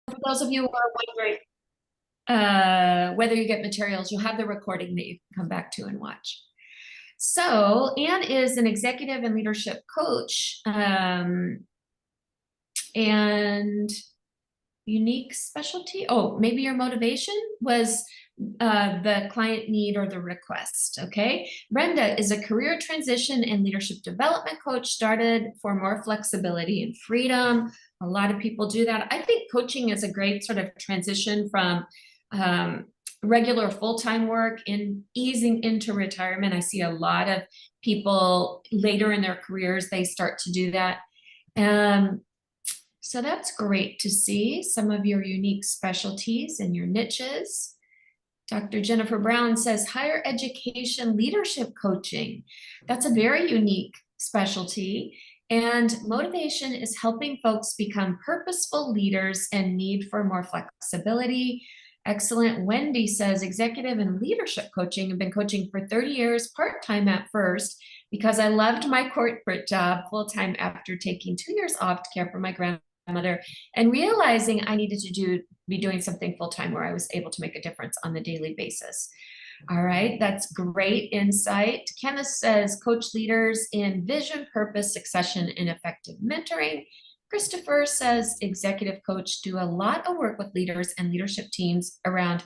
For those of you who are wondering whether you get materials, you'll have the recording that you can come back to and watch. So Anne is an executive and leadership coach, and unique specialty. Oh, maybe your motivation was the client need or the request. Okay. Brenda is a career transition and leadership development coach, started for more flexibility and freedom. A lot of people do that. I think coaching is a great sort of transition from regular full-time work and easing into retirement. I see a lot of people later in their careers, they start to do that. So that's great to see some of your unique specialties and your niches. Dr. Jennifer Brown says higher education leadership coaching. That's a very unique specialty. And motivation is helping folks become purposeful leaders and need for more flexibility. Excellent. Wendy says executive and leadership coaching. I've been coaching for 30 years, part-time at first, because I loved my corporate job, full-time after taking 2 years off to care for my grandmother and realizing I needed to be doing something full-time where I was able to make a difference on the daily basis. All right, that's great insight. Kenneth says coach leaders in vision, purpose, succession, and effective mentoring. Christopher says executive coach, do a lot of work with leaders and leadership teams around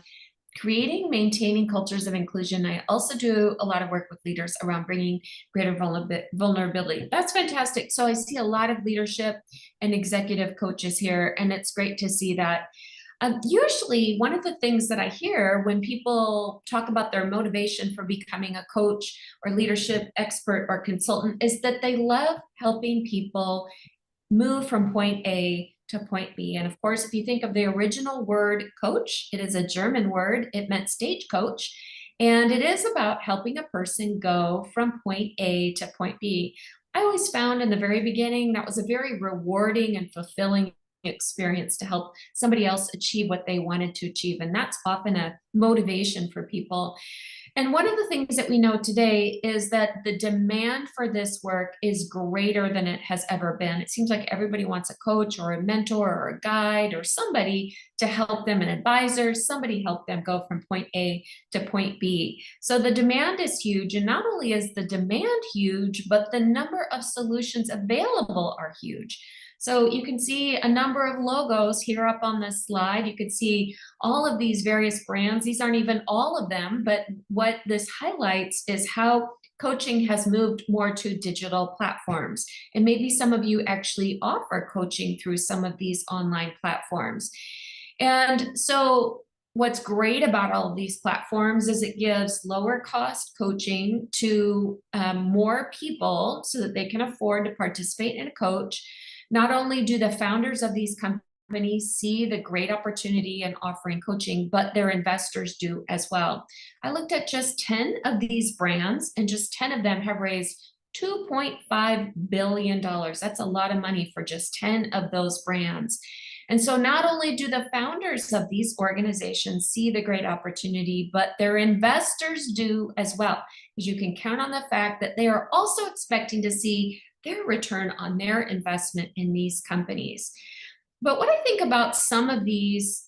creating, maintaining cultures of inclusion. I also do a lot of work with leaders around bringing greater vulnerability. That's fantastic. So I see a lot of leadership and executive coaches here, and it's great to see that. Usually, one of the things that I hear when people talk about their motivation for becoming a coach or leadership expert or consultant is that they love helping people move from point A to point B. And of course, if you think of the original word coach, it is a German word. It meant stagecoach. And it is about helping a person go from point A to point B. I always found in the very beginning that was a very rewarding and fulfilling experience to help somebody else achieve what they wanted to achieve. And that's often a motivation for people. And one of the things that we know today is that the demand for this work is greater than it has ever been. It seems like everybody wants a coach or a mentor or a guide or somebody to help them, an advisor, somebody help them go from point A to point B. So the demand is huge. And not only is the demand huge, but the number of solutions available are huge. So you can see a number of logos here up on this slide. You can see all of these various brands. These aren't even all of them, but what this highlights is how coaching has moved more to digital platforms. And maybe some of you actually offer coaching through some of these online platforms. And so what's great about all of these platforms is it gives lower cost coaching to more people so that they can afford to participate in a coach. Not only do the founders of these companies see the great opportunity in offering coaching, but their investors do as well. I looked at just 10 of these brands, and just 10 of them have raised $2.5 billion. That's a lot of money for just 10 of those brands. And so not only do the founders of these organizations see the great opportunity, but their investors do as well, because you can count on the fact that they are also expecting to see their return on their investment in these companies. But what I think about some of these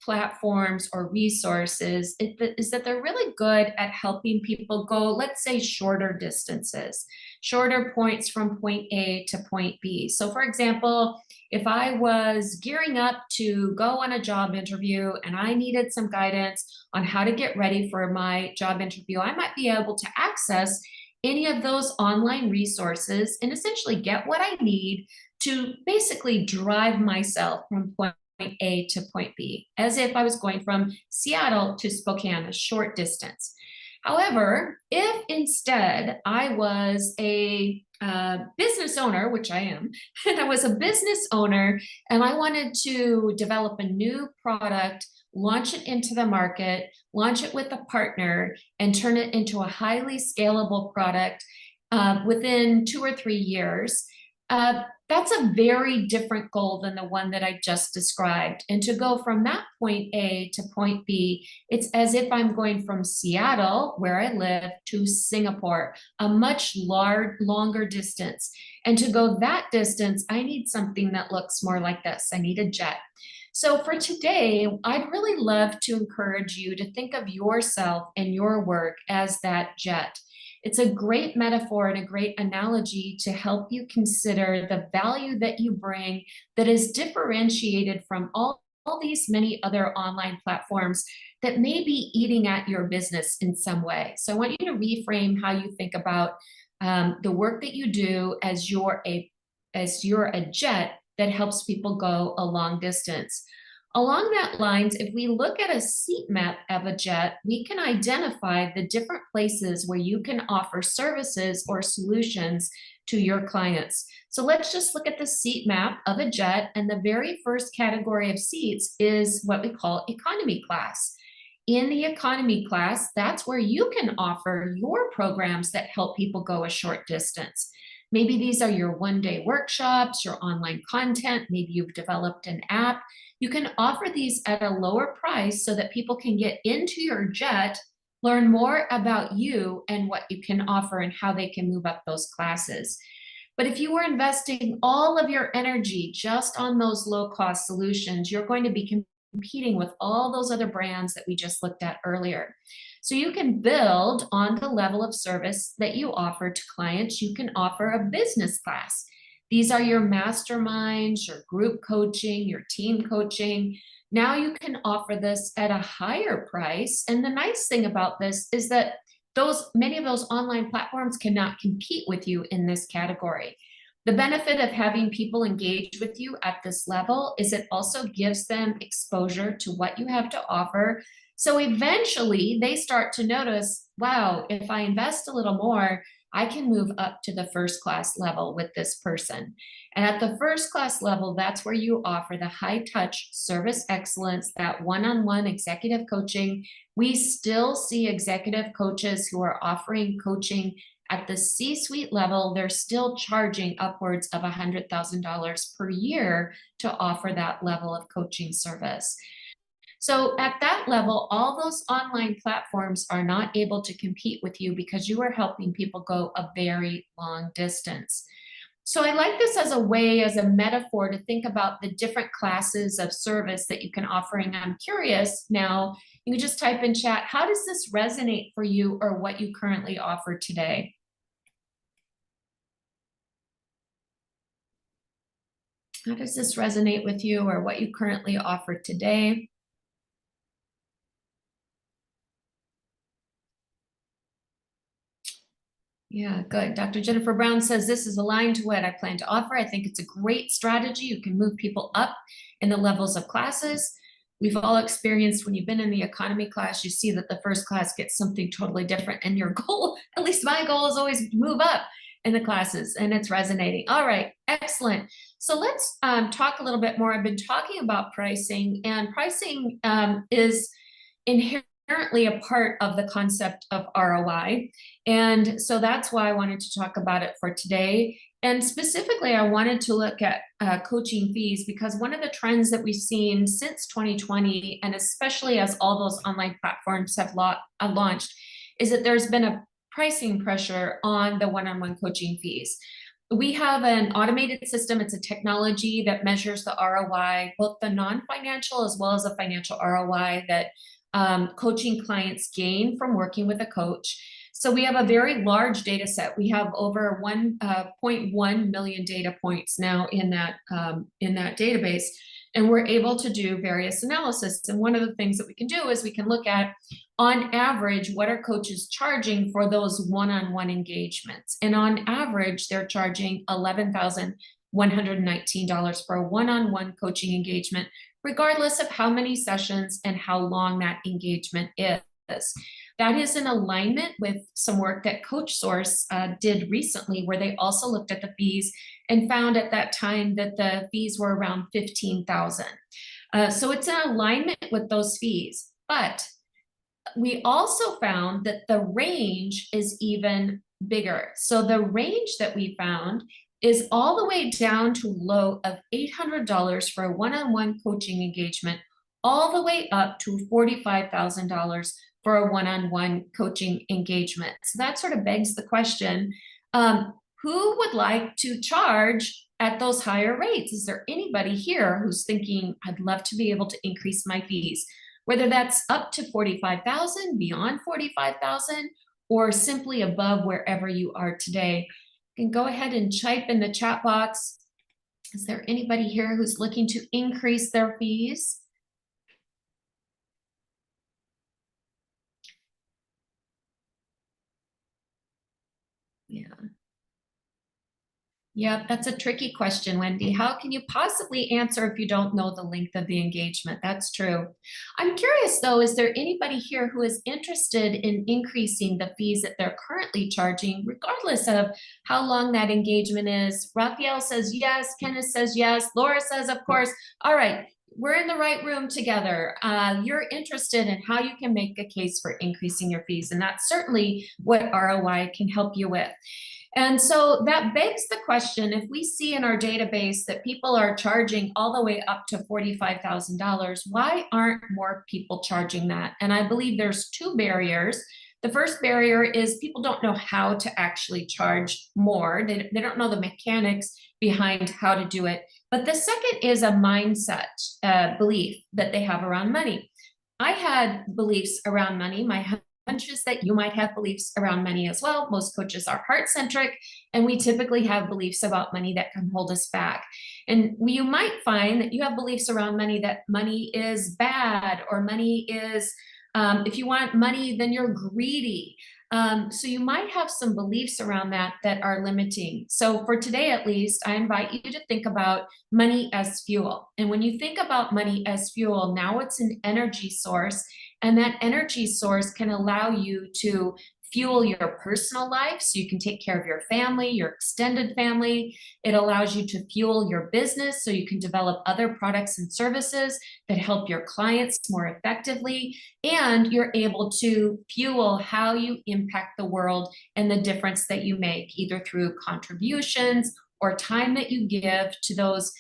platforms or resources is that they're really good at helping people go, let's say, shorter distances, shorter points from point A to point B. So for example, if I was gearing up to go on a job interview and I needed some guidance on how to get ready for my job interview, I might be able to access any of those online resources and essentially get what I need to basically drive myself from point A to point B, as if I was going from Seattle to Spokane, a short distance. However, if instead I was a business owner, which I am, and I was a business owner and I wanted to develop a new product, launch it into the market, launch it with a partner, and turn it into a highly scalable product within 2 or 3 years. That's a very different goal than the one that I just described. And to go from that point A to point B, it's as if I'm going from Seattle, where I live, to Singapore, a much longer distance. And to go that distance, I need something that looks more like this. I need a jet. So for today, I'd really love to encourage you to think of yourself and your work as that jet. It's a great metaphor and a great analogy to help you consider the value that you bring that is differentiated from all these many other online platforms that may be eating at your business in some way. So I want you to reframe how you think about the work that you do as you're a jet that helps people go a long distance. Along that lines, if we look at a seat map of a jet, we can identify the different places where you can offer services or solutions to your clients. So let's just look at the seat map of a jet, and the very first category of seats is what we call economy class. In the economy class, that's where you can offer your programs that help people go a short distance. Maybe these are your one-day workshops, your online content, maybe you've developed an app. You can offer these at a lower price so that people can get into your jet, learn more about you and what you can offer and how they can move up those classes. But if you were investing all of your energy just on those low-cost solutions, you're going to be competing with all those other brands that we just looked at earlier. So you can build on the level of service that you offer to clients. You can offer a business class. These are your masterminds, your group coaching, your team coaching. Now you can offer this at a higher price. And the nice thing about this is that many of those online platforms cannot compete with you in this category. The benefit of having people engage with you at this level is it also gives them exposure to what you have to offer. So eventually they start to notice, wow, if I invest a little more, I can move up to the first class level with this person. And at the first class level, that's where you offer the high touch service excellence, that one-on-one executive coaching. We still see executive coaches who are offering coaching at the C-suite level. They're still charging upwards of $100,000 per year to offer that level of coaching service. So at that level, all those online platforms are not able to compete with you because you are helping people go a very long distance. So I like this as a way, as a metaphor to think about the different classes of service that you can offer. And I'm curious now, you can just type in chat, how does this resonate for you or what you currently offer today? How does this resonate with you or what you currently offer today? Yeah, good. Dr. Jennifer Brown says this is aligned to what I plan to offer. I think it's a great strategy. You can move people up in the levels of classes. We've all experienced when you've been in the economy class, you see that the first class gets something totally different, and your goal, at least my goal, is always move up in the classes, and it's resonating. All right, excellent. So let's talk a little bit more. I've been talking about pricing, and pricing is inherently a part of the concept of ROI. And so that's why I wanted to talk about it for today. And specifically, I wanted to look at coaching fees, because one of the trends that we've seen since 2020, and especially as all those online platforms have launched, is that there's been a pricing pressure on the one-on-one coaching fees. We have an automated system. It's a technology that measures the ROI, both the non-financial as well as the financial ROI that coaching clients gain from working with a coach. So we have a very large data set. We have over 1.1 million data points now in that database, and we're able to do various analysis. And one of the things that we can do is we can look at, on average, what are coaches charging for those one-on-one engagements? And on average, they're charging $11,119 for a one-on-one coaching engagement, regardless of how many sessions and how long that engagement is. That is in alignment with some work that CoachSource did recently, where they also looked at the fees and found at that time that the fees were around $15,000. So it's in alignment with those fees. But we also found that the range is even bigger. So the range that we found is all the way down to low of $800 for a one-on-one coaching engagement, all the way up to $45,000 for a one-on-one coaching engagement. So that sort of begs the question, who would like to charge at those higher rates? Is there anybody here who's thinking, I'd love to be able to increase my fees, whether that's up to 45,000, beyond 45,000, or simply above wherever you are today? You can go ahead and type in the chat box. Is there anybody here who's looking to increase their fees? Yeah. Yep, that's a tricky question, Wendy. How can you possibly answer if you don't know the length of the engagement? That's true. I'm curious though, is there anybody here who is interested in increasing the fees that they're currently charging, regardless of how long that engagement is? Raphael says yes, Kenneth says yes, Laura says of course. All right, we're in the right room together. You're interested in how you can make a case for increasing your fees, and that's certainly what ROI can help you with. And so that begs the question, if we see in our database that people are charging all the way up to $45,000, why aren't more people charging that? And I believe there's two barriers. The first barrier is people don't know how to actually charge more. They don't know the mechanics behind how to do it. But the second is a mindset belief that they have around money. I had beliefs around money. My hunch is that you might have beliefs around money as well. Most coaches are heart-centric, and we typically have beliefs about money that can hold us back. And you might find that you have beliefs around money that money is bad, or money is, if you want money, then you're greedy. So you might have some beliefs around that that are limiting. So for today, at least, I invite you to think about money as fuel. And when you think about money as fuel, now it's an energy source. And that energy source can allow you to fuel your personal life so you can take care of your family, your extended family. It allows you to fuel your business so you can develop other products and services that help your clients more effectively. And you're able to fuel how you impact the world and the difference that you make, either through contributions or time that you give to those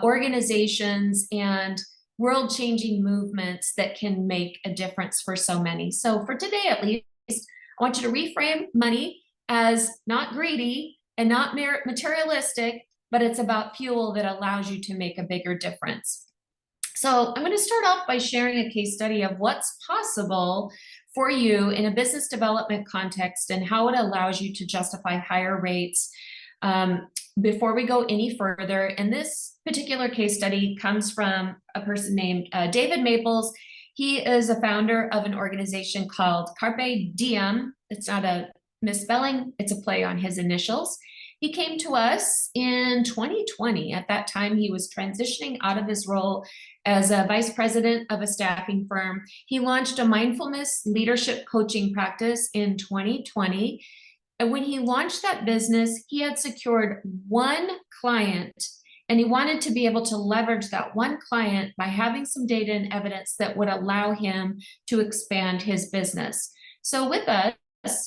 organizations and world-changing movements that can make a difference for so many. So for today, at least, I want you to reframe money as not greedy and not materialistic, but it's about fuel that allows you to make a bigger difference. So I'm going to start off by sharing a case study of what's possible for you in a business development context and how it allows you to justify higher rates. Before we go any further, and this particular case study comes from a person named David Maples. He is a founder of an organization called Carpe Diem. It's not a misspelling, it's a play on his initials. He came to us in 2020. At that time, he was transitioning out of his role as a vice president of a staffing firm. He launched a mindfulness leadership coaching practice in 2020. And when he launched that business, he had secured one client, and he wanted to be able to leverage that one client by having some data and evidence that would allow him to expand his business. So with us,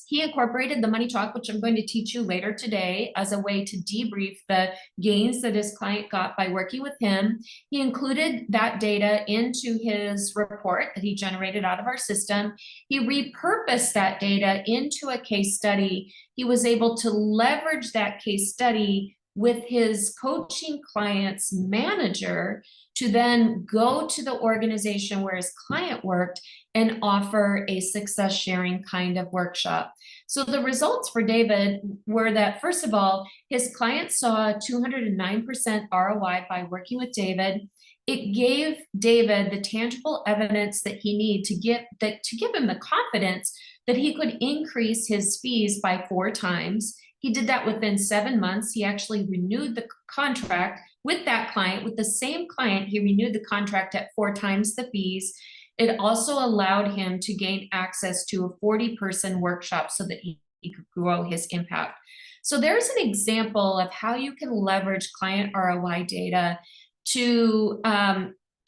he incorporated the money talk, which I'm going to teach you later today, as a way to debrief the gains that his client got by working with him. He included that data into his report that he generated out of our system. He repurposed that data into a case study. He was able to leverage that case study with his coaching client's manager to then go to the organization where his client worked and offer a success sharing kind of workshop. So the results for David were that, first of all, his client saw 209% ROI by working with David. It gave David the tangible evidence that he needed to give him the confidence that he could increase his fees by 4 times. He did that within 7 months. He actually renewed the contract with that client, with the same client. He renewed the contract at 4 times the fees. It also allowed him to gain access to a 40-person workshop so that he could grow his impact. So there's an example of how you can leverage client ROI data to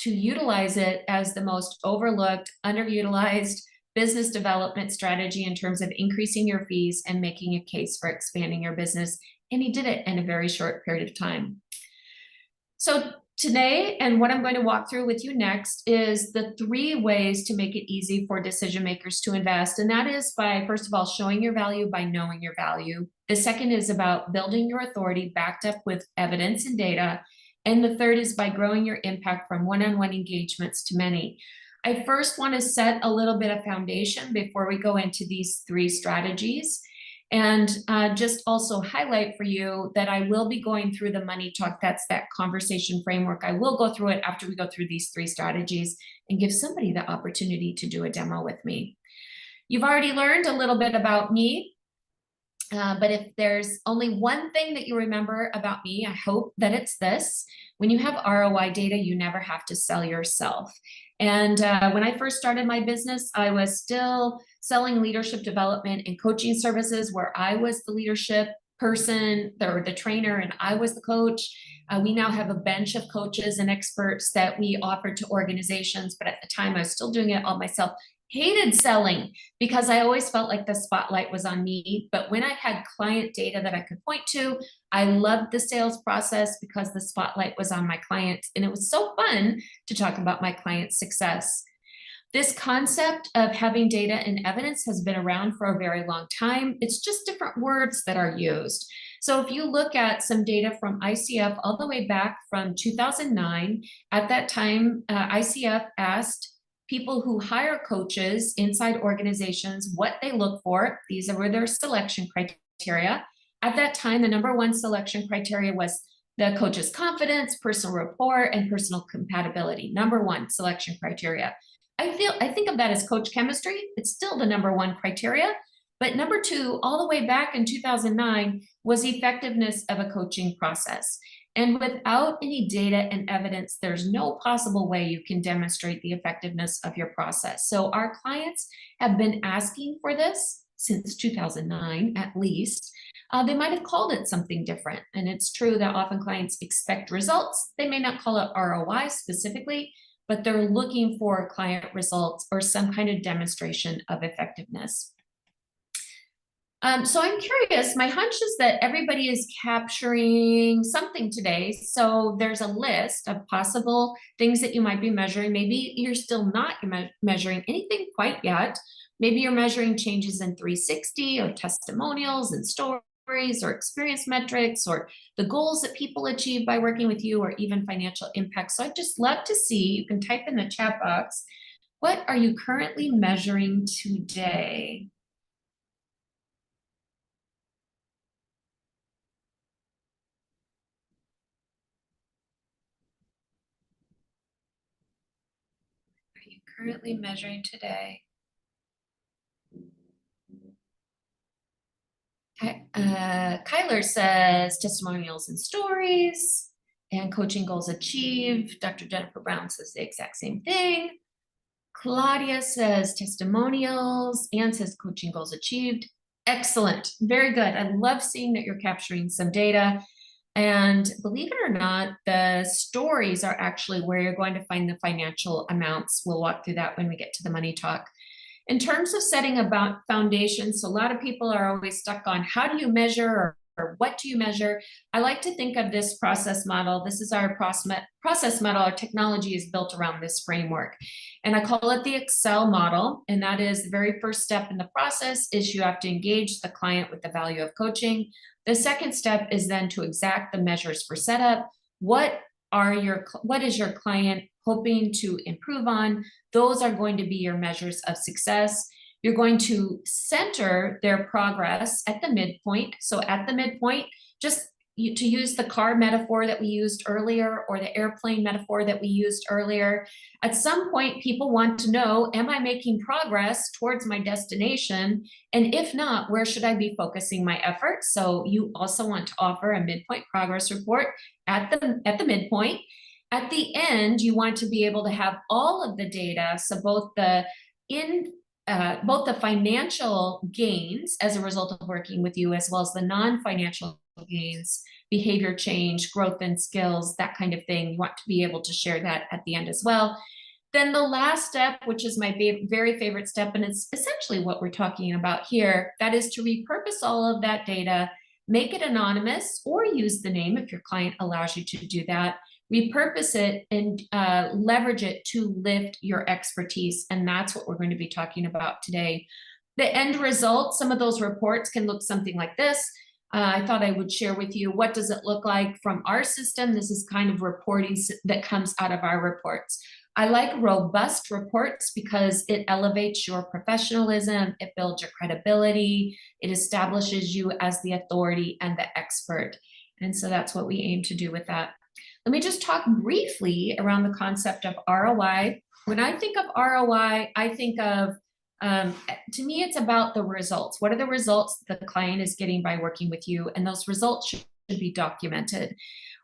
utilize it as the most overlooked, underutilized business development strategy in terms of increasing your fees and making a case for expanding your business. And he did it in a very short period of time. So Today, and what I'm going to walk through with you next, is the 3 ways to make it easy for decision makers to invest. And that is by, first of all, showing your value by knowing your value. The second is about building your authority backed up with evidence and data. And the third is by growing your impact from one-on-one engagements to many. I first want to set a little bit of foundation before we go into these 3 strategies. And just also highlight for you that I will be going through the money talk. That's that conversation framework. I will go through it after we go through these 3 strategies and give somebody the opportunity to do a demo with me. You've already learned a little bit about me, but if there's only one thing that you remember about me, I hope that it's this. When you have ROI data, you never have to sell yourself. And when I first started my business, I was still selling leadership development and coaching services where I was the leadership person or the trainer and I was the coach. We now have a bench of coaches and experts that we offer to organizations, but at the time I was still doing it all myself. Hated selling because I always felt like the spotlight was on me. But when I had client data that I could point to, I loved the sales process because the spotlight was on my clients. And it was so fun to talk about my client's success. This concept of having data and evidence has been around for a very long time. It's just different words that are used. So if you look at some data from ICF all the way back from 2009, at that time, ICF asked people who hire coaches inside organizations what they look for. These were their selection criteria. At that time, the number 1 selection criteria was the coach's confidence, personal rapport, and personal compatibility. Number 1 selection criteria. I think of that as coach chemistry. It's still the number 1 criteria. But number 2, all the way back in 2009, was effectiveness of a coaching process. And without any data and evidence, there's no possible way you can demonstrate the effectiveness of your process. So our clients have been asking for this since 2009, at least. They might have called it something different. And it's true that often clients expect results. They may not call it ROI specifically, but they're looking for client results or some kind of demonstration of effectiveness. So I'm curious, my hunch is that everybody is capturing something today. So there's a list of possible things that you might be measuring. Maybe you're still not measuring anything quite yet. Maybe you're measuring changes in 360 or testimonials and stories or experience metrics or the goals that people achieve by working with you or even financial impact. So I'd just love to see, you can type in the chat box, what are you currently measuring today? Are you currently measuring today? Kyler says testimonials and stories and coaching goals achieved. Dr. Jennifer Brown says the exact same thing. Claudia says testimonials. Anne says coaching goals achieved. Excellent. Very good. I love seeing that you're capturing some data. And believe it or not, the stories are actually where you're going to find the financial amounts. We'll walk through that when we get to the money talk. In terms of setting about foundations, so a lot of people are always stuck on how do you measure or what do you measure? I like to think of this process model. This is our process model. Our technology is built around this framework. And I call it the Excel model. And that is the very first step in the process is you have to engage the client with the value of coaching. The second step is then to exact the measures for setup. What is your client hoping to improve on? Those are going to be your measures of success. You're going to center their progress at the midpoint. So at the midpoint, just to use the car metaphor that we used earlier or the airplane metaphor that we used earlier, at some point people want to know, am I making progress towards my destination? And if not, where should I be focusing my efforts? So you also want to offer a midpoint progress report at the midpoint. At the end, you want to be able to have all of the data, so both the financial gains as a result of working with you, as well as the non-financial gains, behavior change, growth and skills, that kind of thing. You want to be able to share that at the end as well. Then the last step, which is my very favorite step, and it's essentially what we're talking about here, that is to repurpose all of that data, make it anonymous, or use the name if your client allows you to do that. repurpose it and leverage it to lift your expertise. And that's what we're going to be talking about today. The end result, some of those reports can look something like this. I thought I would share with you, what does it look like from our system? This is kind of reporting that comes out of our reports. I like robust reports because it elevates your professionalism, it builds your credibility, it establishes you as the authority and the expert. And so that's what we aim to do with that. Let me just talk briefly around the concept of ROI. When I think of ROI, I think of, to me, it's about the results. What are the results the client is getting by working with you? And those results should be documented.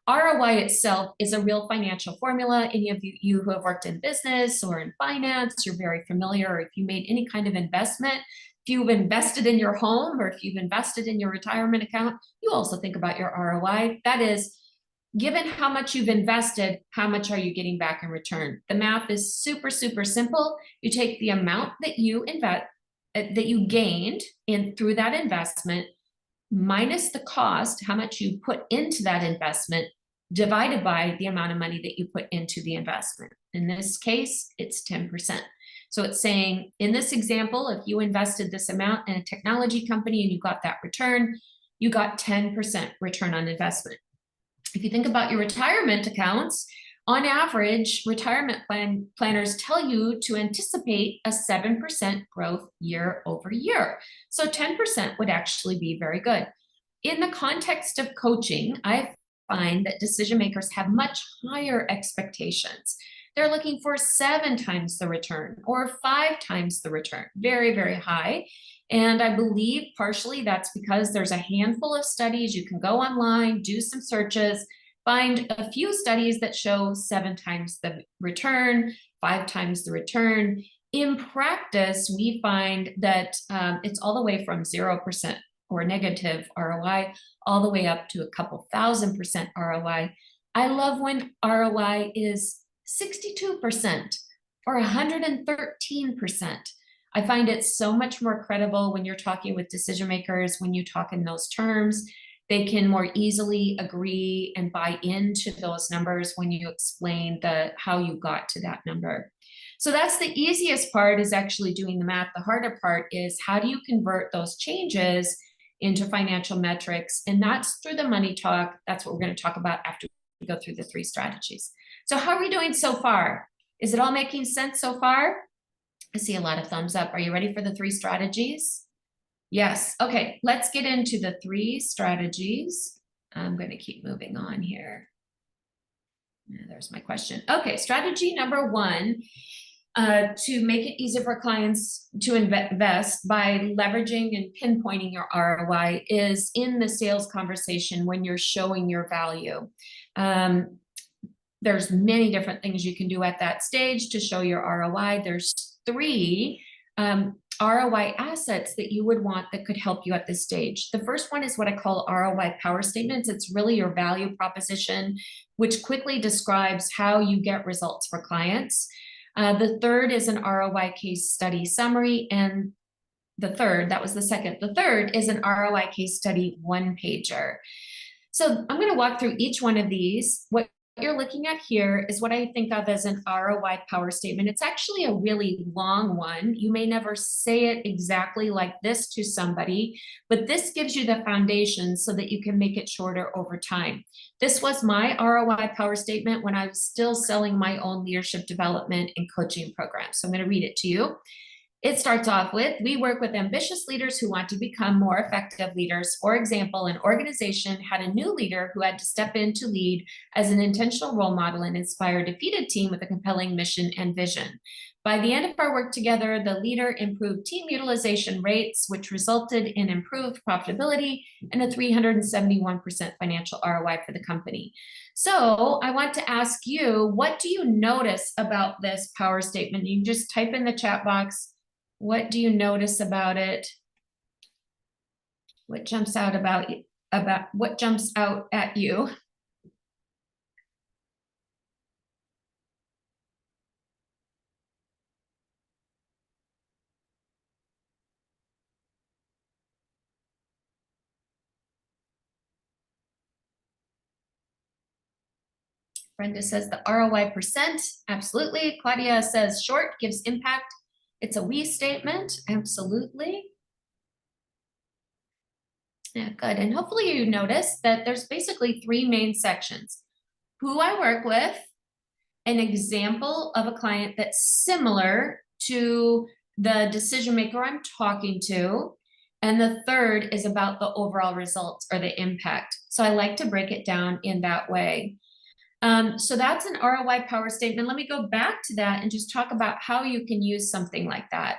ROI itself is a real financial formula. Any of you who have worked in business or in finance, you're very familiar, or if you made any kind of investment, if you've invested in your home or if you've invested in your retirement account, you also think about your ROI. That is, given how much you've invested, how much are you getting back in return? The math is super, super simple. You take the amount that you gained through that investment, minus the cost, how much you put into that investment, divided by the amount of money that you put into the investment. In this case, it's 10%. So it's saying, in this example, if you invested this amount in a technology company and you got that return, you got 10% return on investment. If you think about your retirement accounts, on average, retirement planners tell you to anticipate a 7% growth year over year. So 10% would actually be very good. In the context of coaching, I find that decision makers have much higher expectations. They're looking for 7 times the return or 5 times the return, very, very high. And I believe partially that's because there's a handful of studies. You can go online, do some searches, find a few studies that show 7 times the return, 5 times the return. In practice, we find that it's all the way from 0% or negative ROI, all the way up to a couple thousand% ROI. I love when ROI is 62% or 113%. I find it so much more credible when you're talking with decision makers, when you talk in those terms. They can more easily agree and buy into those numbers when you explain how you got to that number. So that's the easiest part, is actually doing the math. The harder part is, how do you convert those changes into financial metrics? And that's through the money talk. That's what we're going to talk about after we go through the 3 strategies. So how are we doing so far? Is it all making sense so far? I see a lot of thumbs up. Are you ready for the 3 strategies? Yes. Okay, let's get into the 3 strategies. I'm going to keep moving on here. There's my question. Okay, strategy number 1, to make it easier for clients to invest by leveraging and pinpointing your ROI, is in the sales conversation when you're showing your value. There's many different things you can do at that stage to show your ROI. There's 3 ROI assets that you would want that could help you at this stage. The first one is what I call ROI power statements. It's really your value proposition, which quickly describes how you get results for clients. The third is an ROI case study summary. And that was the second. The third is an ROI case study 1-pager. So I'm going to walk through each one of these. What you're looking at here is what I think of as an ROI power statement. It's actually a really long one. You may never say it exactly like this to somebody, but this gives you the foundation so that you can make it shorter over time. This was my ROI power statement when I was still selling my own leadership development and coaching programs. So I'm going to read it to you. It starts off with, we work with ambitious leaders who want to become more effective leaders. For example, an organization had a new leader who had to step in to lead as an intentional role model and inspire a defeated team with a compelling mission and vision. By the end of our work together, the leader improved team utilization rates, which resulted in improved profitability and a 371% financial ROI for the company. So I want to ask you, what do you notice about this power statement? You can just type in the chat box. What do you notice about it? What jumps out what jumps out at you? Brenda says the ROI percent. Absolutely. Claudia says short gives impact. It's a we statement. Absolutely. Yeah, good. And hopefully you notice that there's basically three main sections. Who I work with, an example of a client that's similar to the decision maker I'm talking to, and the third is about the overall results or the impact. So I like to break it down in that way. So that's an ROI power statement. Let me go back to that and just talk about how you can use something like that.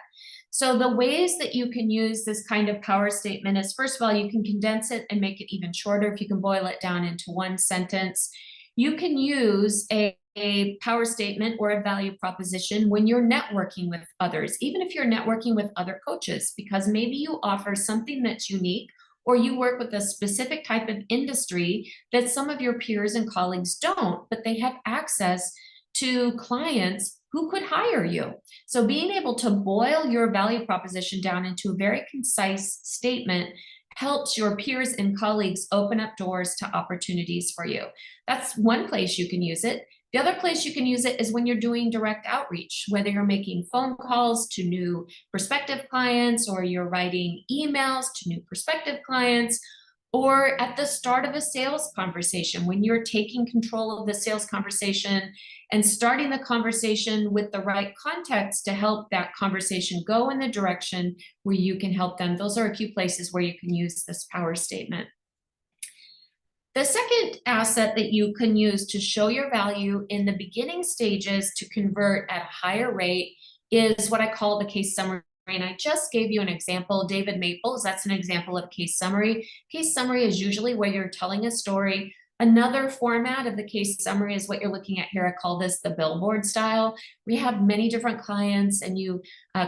So the ways that you can use this kind of power statement is, first of all, you can condense it and make it even shorter if you can boil it down into one sentence. You can use a power statement or a value proposition when you're networking with others, even if you're networking with other coaches, because maybe you offer something that's unique or you work with a specific type of industry that some of your peers and colleagues don't, but they have access to clients who could hire you. So being able to boil your value proposition down into a very concise statement helps your peers and colleagues open up doors to opportunities for you. That's one place you can use it. The other place you can use it is when you're doing direct outreach, whether you're making phone calls to new prospective clients or you're writing emails to new prospective clients, or at the start of a sales conversation, when you're taking control of the sales conversation and starting the conversation with the right context to help that conversation go in the direction where you can help them. Those are a few places where you can use this power statement. The second asset that you can use to show your value in the beginning stages to convert at a higher rate is what I call the case summary. And I just gave you an example, David Maples, that's an example of case summary. Case summary is usually where you're telling a story. Another format of the case summary is what you're looking at here. I call this the billboard style. We have many different clients and you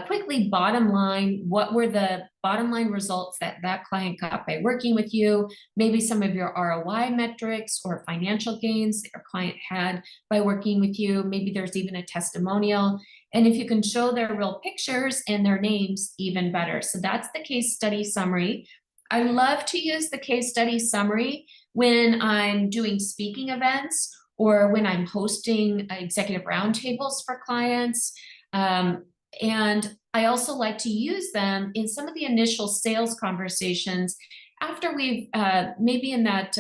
quickly bottom line, what were the bottom line results that that client got by working with you, maybe some of your ROI metrics or financial gains that your client had by working with you. Maybe there's even a testimonial. And if you can show their real pictures and their names, even better. So that's the case study summary. I love to use the case study summary when I'm doing speaking events or when I'm hosting executive roundtables for clients. And I also like to use them in some of the initial sales conversations after we've maybe in that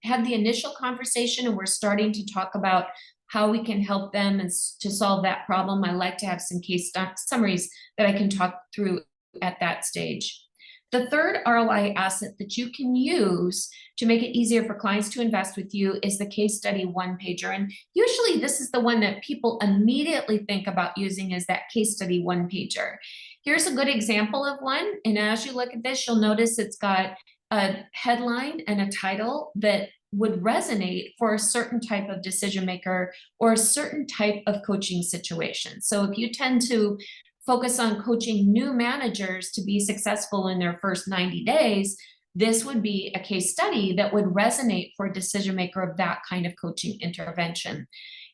had the initial conversation and we're starting to talk about how we can help them and to solve that problem. I like to have some case summaries that I can talk through at that stage. The third ROI asset that you can use to make it easier for clients to invest with you is the case study one pager. And usually this is the one that people immediately think about using as that case study one pager. Here's a good example of one. And as you look at this, you'll notice it's got a headline and a title that would resonate for a certain type of decision maker or a certain type of coaching situation. So if you tend to focus on coaching new managers to be successful in their first 90 days, this would be a case study that would resonate for a decision maker of that kind of coaching intervention.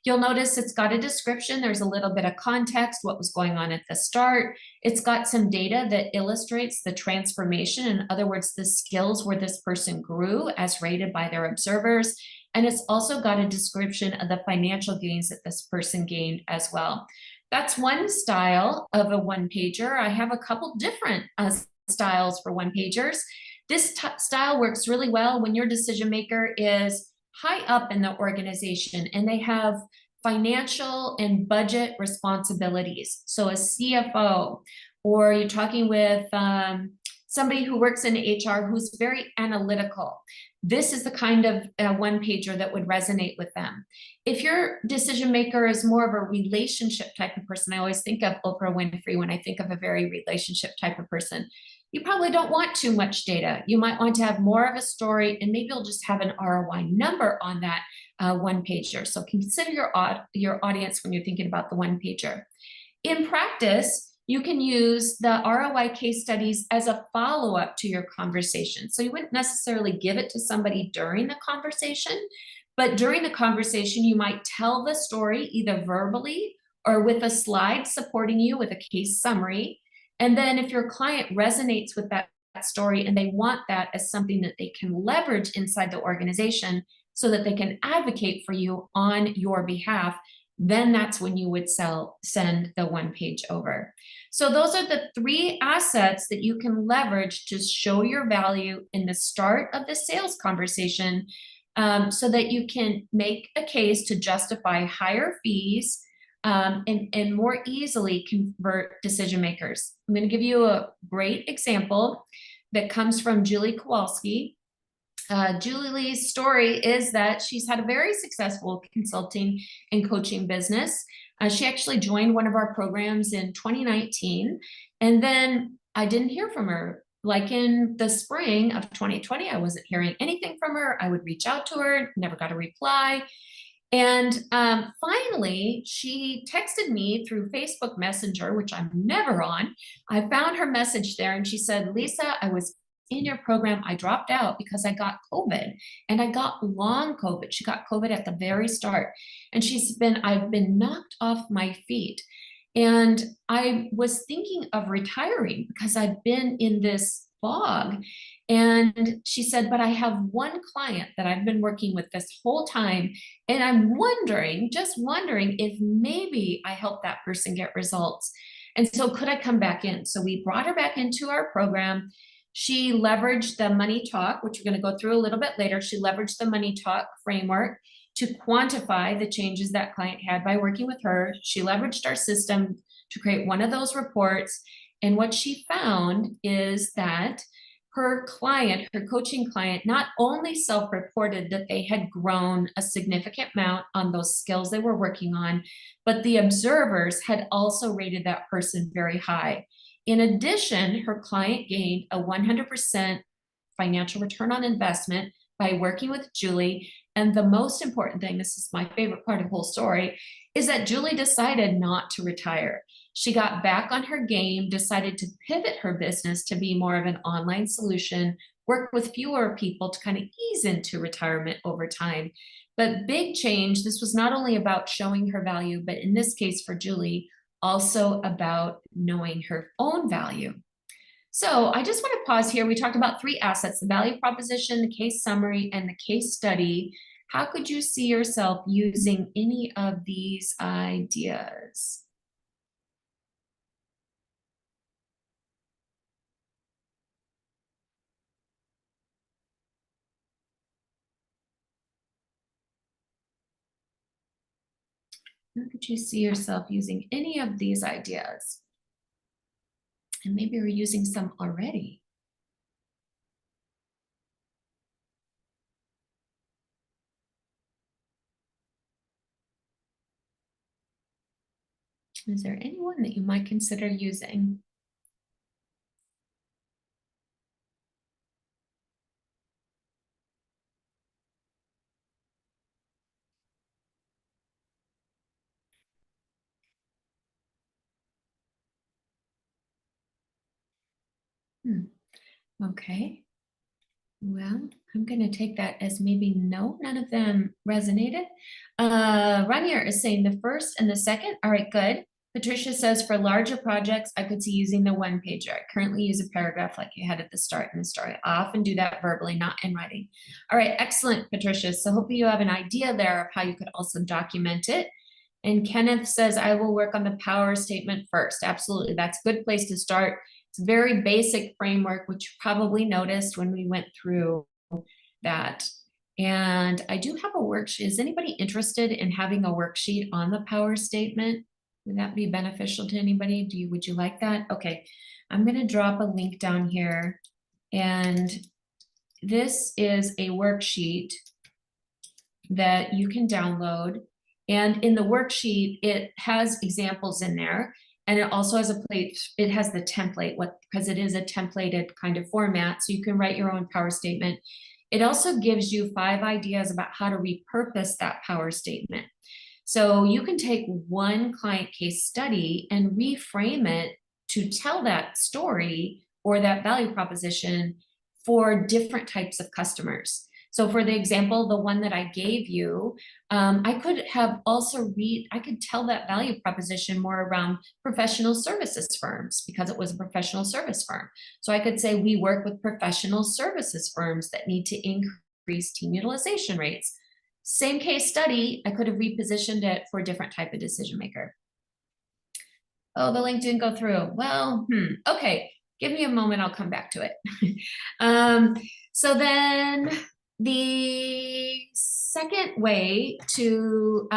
You'll notice it's got a description. There's a little bit of context, what was going on at the start. It's got some data that illustrates the transformation. In other words, the skills where this person grew as rated by their observers. And it's also got a description of the financial gains that this person gained as well. That's one style of a one pager. I have a couple different styles for one pagers. This style works really well when your decision maker is high up in the organization and they have financial and budget responsibilities. So a CFO, or you're talking with somebody who works in HR who's very analytical. This is the kind of one pager that would resonate with them. If your decision maker is more of a relationship type of person, I always think of Oprah Winfrey when I think of a very relationship type of person. You probably don't want too much data. You might want to have more of a story and maybe you'll just have an ROI number on that one pager. So consider your audience when you're thinking about the one pager. In practice, you can use the ROI case studies as a follow-up to your conversation. So you wouldn't necessarily give it to somebody during the conversation, but during the conversation, you might tell the story either verbally or with a slide supporting you with a case summary. And then if your client resonates with that story and they want that as something that they can leverage inside the organization, so that they can advocate for you on your behalf, then that's when you would send the one page over. So those are the 3 assets that you can leverage to show your value in the start of the sales conversation, so that you can make a case to justify higher fees, and more easily convert decision makers. I'm going to give you a great example that comes from Julie Kowalski. Julie's story is that she's had a very successful consulting and coaching business. She actually joined one of our programs in 2019, and then I didn't hear from her. Like in the spring of 2020, I wasn't hearing anything from her. I would reach out to her, never got a reply. And finally, she texted me through Facebook Messenger, which I'm never on. I found her message there, and she said, Lisa, I was in your program. I dropped out because I got COVID, and I got long COVID. She got COVID at the very start. And I've been knocked off my feet. And I was thinking of retiring because I've been in this fog. And she said, but I have one client that I've been working with this whole time. And I'm just wondering if maybe I help that person get results. And so could I come back in? So we brought her back into our program. She leveraged the Money Talk, which we're going to go through a little bit later. She leveraged the Money Talk framework to quantify the changes that client had by working with her. She leveraged our system to create one of those reports. And what she found is that her coaching client, not only self-reported that they had grown a significant amount on those skills they were working on, but the observers had also rated that person very high. In addition, her client gained a 100% financial return on investment by working with Julie. And the most important thing, this is my favorite part of the whole story, is that Julie decided not to retire. She got back on her game, decided to pivot her business to be more of an online solution, work with fewer people to kind of ease into retirement over time. But big change, this was not only about showing her value, but in this case for Julie, also about knowing her own value. So I just want to pause here. We talked about 3 assets, the value proposition, the case summary, and the case study. How could you see yourself using any of these ideas? How could you see yourself using any of these ideas? And maybe you're using some already. Is there anyone that you might consider using? Okay. Well, I'm going to take that as maybe no, none of them resonated. Ranier is saying the first and the second. All right, good. Patricia says for larger projects, I could see using the one pager. I currently use a paragraph like you had at the start in the story. I often do that verbally, not in writing. All right, excellent, Patricia. So hopefully you have an idea there of how you could also document it. And Kenneth says, I will work on the power statement first. Absolutely, that's a good place to start. It's a very basic framework, which you probably noticed when we went through that. And I do have a worksheet. Is anybody interested in having a worksheet on the power statement? Would that be beneficial to anybody? Would you like that? Okay, I'm going to drop a link down here. And this is a worksheet that you can download. And in the worksheet, it has examples in there. And it also has it has the template, because it is a templated kind of format, so you can write your own power statement. It also gives you 5 ideas about how to repurpose that power statement. So you can take one client case study and reframe it to tell that story or that value proposition for different types of customers. So for the example, the one that I gave you, I could have also I could tell that value proposition more around professional services firms because it was a professional service firm. So I could say we work with professional services firms that need to increase team utilization rates. Same case study, I could have repositioned it for a different type of decision maker. Oh, the link didn't go through. Well, okay, give me a moment, I'll come back to it. So then the second way to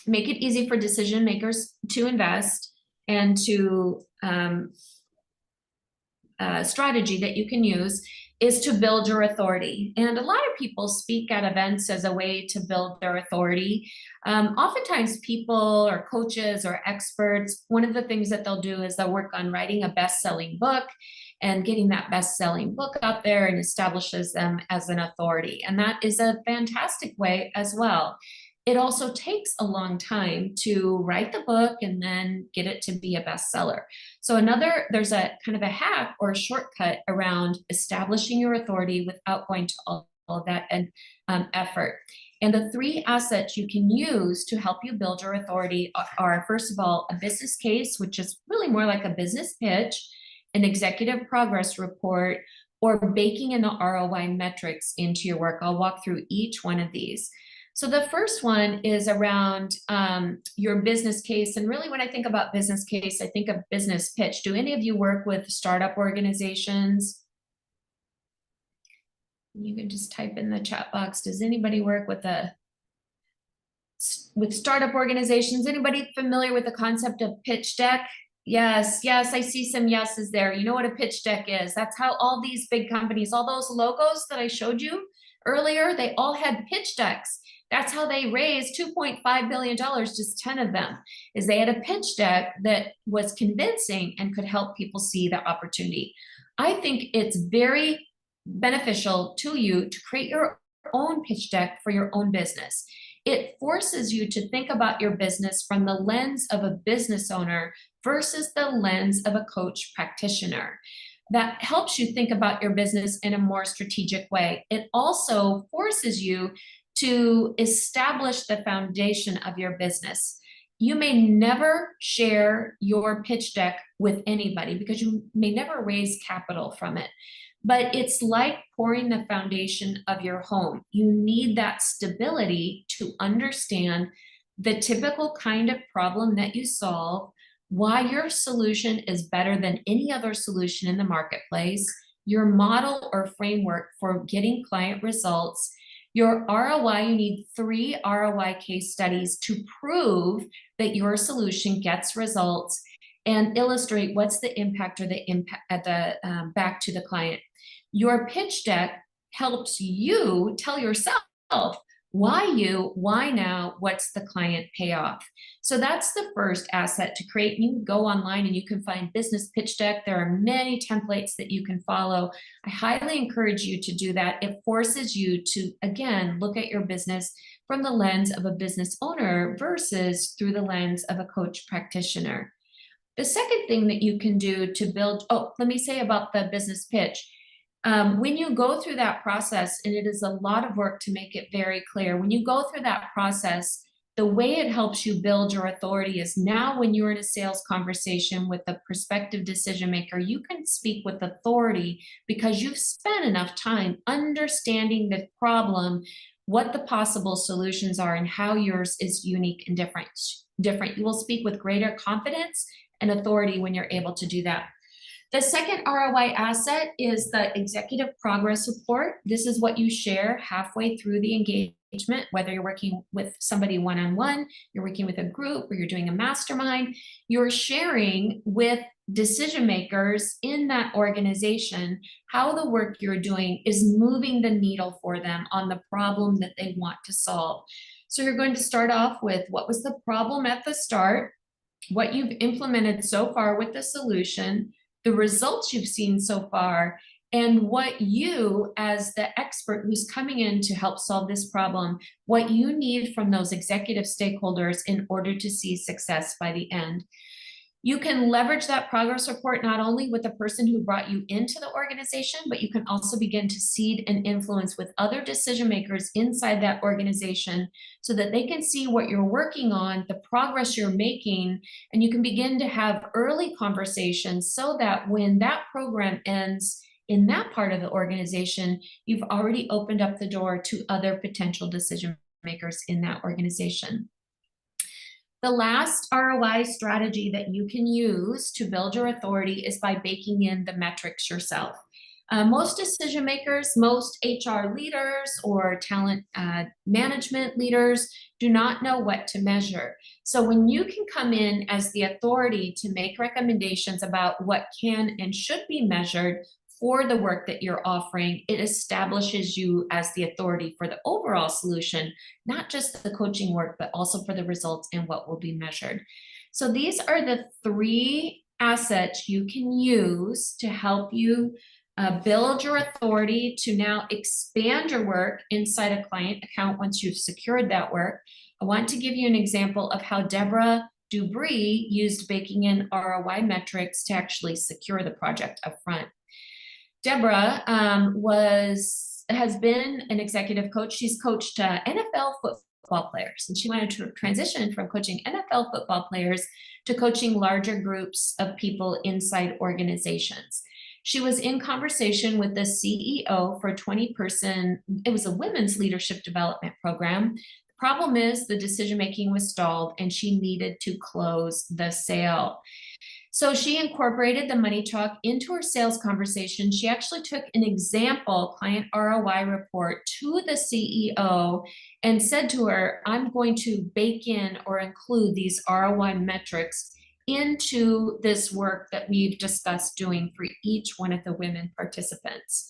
make it easy for decision makers to invest and to strategy that you can use is to build your authority. And a lot of people speak at events as a way to build their authority. Oftentimes people or coaches or experts, one of the things that they'll do is they'll work on writing a best-selling book and getting that best-selling book out there and establishes them as an authority. And that is a fantastic way as well. It also takes a long time to write the book and then get it to be a bestseller. So there's a kind of a hack or a shortcut around establishing your authority without going to all of that effort. And the 3 assets you can use to help you build your authority are, first of all, a business case, which is really more like a business pitch, an executive progress report, or baking in the ROI metrics into your work. I'll walk through each one of these. So the first one is around your business case. And really when I think about business case, I think of business pitch. Do any of you work with startup organizations? You can just type in the chat box. Does anybody work with startup organizations? Anybody familiar with the concept of pitch deck? Yes, I see some yeses there. You know what a pitch deck is. That's how all these big companies, all those logos that I showed you earlier, they all had pitch decks. That's how they raised $2.5 billion, just 10 of them, is they had a pitch deck that was convincing and could help people see the opportunity. I think it's very beneficial to you to create your own pitch deck for your own business. It forces you to think about your business from the lens of a business owner versus the lens of a coach practitioner. That helps you think about your business in a more strategic way. It also forces you to establish the foundation of your business. You may never share your pitch deck with anybody because you may never raise capital from it. But it's like pouring the foundation of your home. You need that stability to understand the typical kind of problem that you solve, why your solution is better than any other solution in the marketplace, your model or framework for getting client results, your ROI. You need 3 ROI case studies to prove that your solution gets results and illustrate what's the impact or the impact back to the client. Your pitch deck helps you tell yourself why now, what's the client payoff. So that's the first asset to create. You can go online and you can find business pitch deck. There are many templates that you can follow. I highly encourage you to do that. It forces you to, again, look at your business from the lens of a business owner versus through the lens of a coach practitioner. The second thing that you can do to build, let me say about the business pitch. When you go through that process, and it is a lot of work to make it very clear, when you go through that process, the way it helps you build your authority is now when you're in a sales conversation with a prospective decision maker, you can speak with authority because you've spent enough time understanding the problem, what the possible solutions are, and how yours is unique and different. You will speak with greater confidence and authority when you're able to do that. The second ROI asset is the executive progress report. This is what you share halfway through the engagement, whether you're working with somebody one-on-one, you're working with a group, or you're doing a mastermind. You're sharing with decision makers in that organization how the work you're doing is moving the needle for them on the problem that they want to solve. So you're going to start off with what was the problem at the start, what you've implemented so far with the solution, the results you've seen so far, and what you, as the expert who's coming in to help solve this problem, what you need from those executive stakeholders in order to see success by the end. You can leverage that progress report not only with the person who brought you into the organization, but you can also begin to seed and influence with other decision makers inside that organization so that they can see what you're working on, the progress you're making, and you can begin to have early conversations so that when that program ends in that part of the organization, you've already opened up the door to other potential decision makers in that organization. The last ROI strategy that you can use to build your authority is by baking in the metrics yourself. Most decision makers, most HR leaders or talent management leaders do not know what to measure. So when you can come in as the authority to make recommendations about what can and should be measured for the work that you're offering, it establishes you as the authority for the overall solution, not just the coaching work, but also for the results and what will be measured. So these are the 3 assets you can use to help you build your authority to now expand your work inside a client account once you've secured that work. I want to give you an example of how Deborah Dubree used baking in ROI metrics to actually secure the project up front. Deborah has been an executive coach. She's coached NFL football players, and she wanted to transition from coaching NFL football players to coaching larger groups of people inside organizations. She was in conversation with the CEO for a 20-person, it was a women's leadership development program. The problem is the decision-making was stalled and she needed to close the sale. So she incorporated the money talk into her sales conversation. She actually took an example client ROI report to the CEO and said to her, I'm going to bake in or include these ROI metrics into this work that we've discussed doing for each one of the women participants.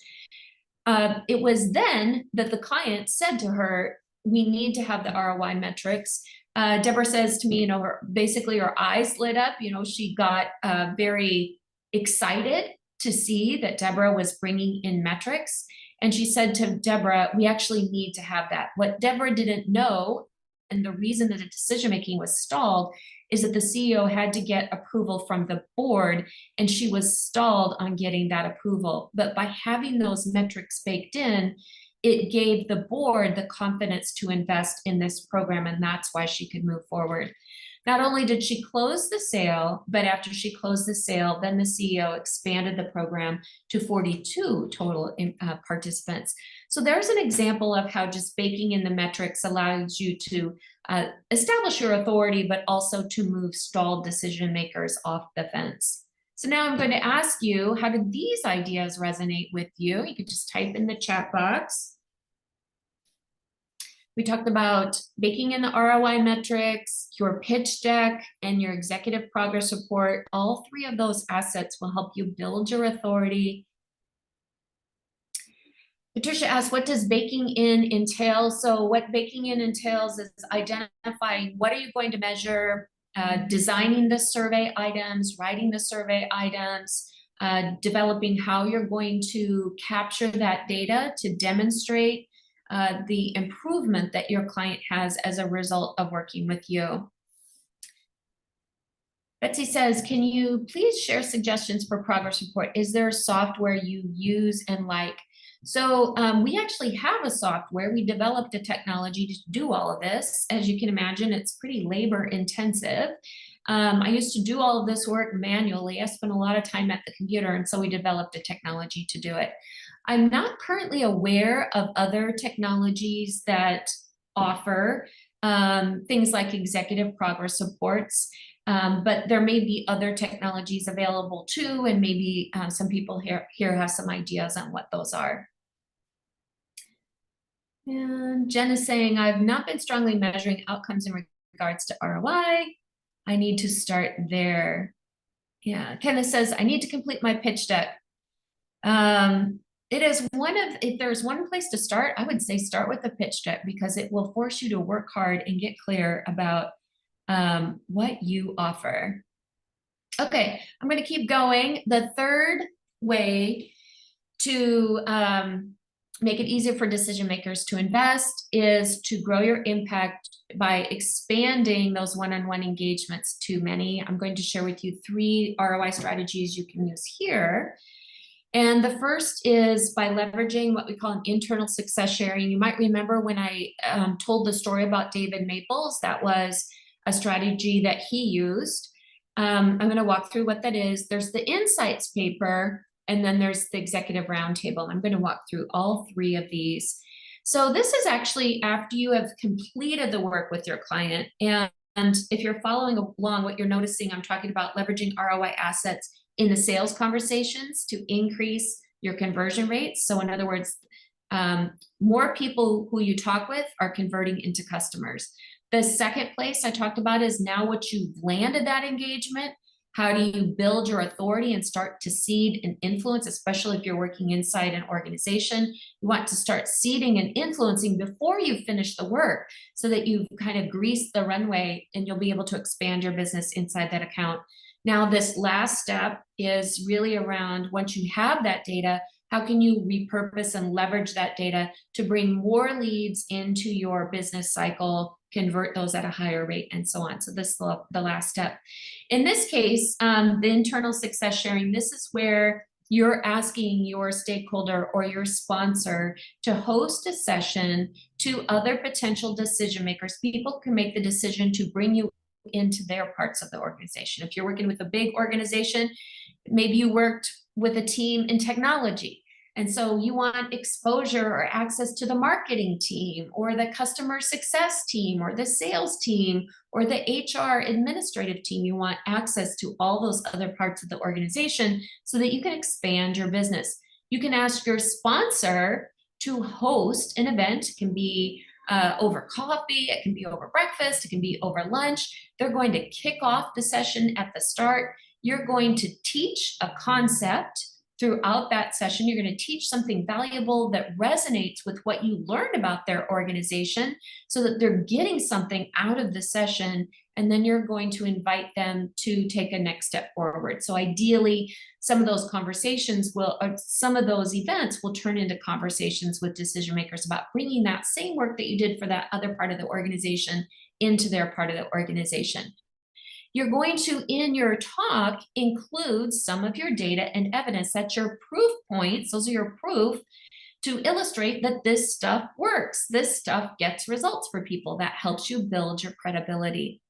It was then that the client said to her, we need to have the ROI metrics. Deborah says to me, basically her eyes lit up. She got very excited to see that Deborah was bringing in metrics. And she said to Deborah, we actually need to have that. What Deborah didn't know, and the reason that the decision-making was stalled, is that the CEO had to get approval from the board, and she was stalled on getting that approval. But by having those metrics baked in, it gave the board the confidence to invest in this program, and that's why she could move forward. Not only did she close the sale, but after she closed the sale, then the CEO expanded the program to 42 total participants. So there's an example of how just baking in the metrics allows you to establish your authority, but also to move stalled decision makers off the fence. So now I'm going to ask you, how do these ideas resonate with you? You could just type in the chat box. We talked about baking in the ROI metrics, your pitch deck, and your executive progress report. All 3 of those assets will help you build your authority. Patricia asked, what does baking in entail? So what baking in entails is identifying what are you going to measure, designing the survey items, writing the survey items, developing how you're going to capture that data to demonstrate the improvement that your client has as a result of working with you. Betsy says, can you please share suggestions for progress report? Is there software you use and like? So we actually have a software. We developed a technology to do all of this. As you can imagine, it's pretty labor intensive. I used to do all of this work manually. I spent a lot of time at the computer, and so we developed a technology to do it. I'm not currently aware of other technologies that offer things like executive progress reports, but there may be other technologies available too, and maybe some people here have some ideas on what those are. And Jen is saying, I've not been strongly measuring outcomes in regards to ROI. I need to start there. Yeah, Kenneth says, I need to complete my pitch deck. It is if there's one place to start, I would say start with the pitch deck, because it will force you to work hard and get clear about what you offer. Okay, I'm going to keep going. The third way to make it easier for decision makers to invest is to grow your impact by expanding those one-on-one engagements to many. I'm going to share with you 3 ROI strategies you can use here. And the first is by leveraging what we call an internal success sharing. You might remember when I told the story about David Maples, that was a strategy that he used. I'm going to walk through what that is. There's the insights paper, And then there's the executive roundtable. I'm going to walk through all three of these. So this is actually after you have completed the work with your client. And if you're following along, what you're noticing, I'm talking about leveraging ROI assets in the sales conversations to increase your conversion rates. So in other words, more people who you talk with are converting into customers. The second place I talked about is now once you've landed that engagement, how do you build your authority and start to seed and influence, especially if you're working inside an organization? You want to start seeding and influencing before you finish the work so that you've kind of greased the runway and you'll be able to expand your business inside that account. Now, this last step is really around once you have that data, how can you repurpose and leverage that data to bring more leads into your business cycle, convert those at a higher rate, and so on. So this is the last step. In this case, the internal success sharing, this is where you're asking your stakeholder or your sponsor to host a session to other potential decision makers. People can make the decision to bring you into their parts of the organization. If you're working with a big organization, maybe you worked with a team in technology, and so you want exposure or access to the marketing team or the customer success team or the sales team or the HR administrative team. You want access to all those other parts of the organization so that you can expand your business. You can ask your sponsor to host an event. It can be over coffee, it can be over breakfast, it can be over lunch. They're going to kick off the session at the start. You're going to teach a concept throughout that session. You're going to teach something valuable that resonates with what you learned about their organization so that they're getting something out of the session. And then you're going to invite them to take a next step forward. So ideally, some of those conversations will, or some of those events will turn into conversations with decision makers about bringing that same work that you did for that other part of the organization into their part of the organization. You're going to, in your talk, include some of your data and evidence. That's your proof points. Those are your proof to illustrate that this stuff works. This stuff gets results for people. That helps you build your credibility.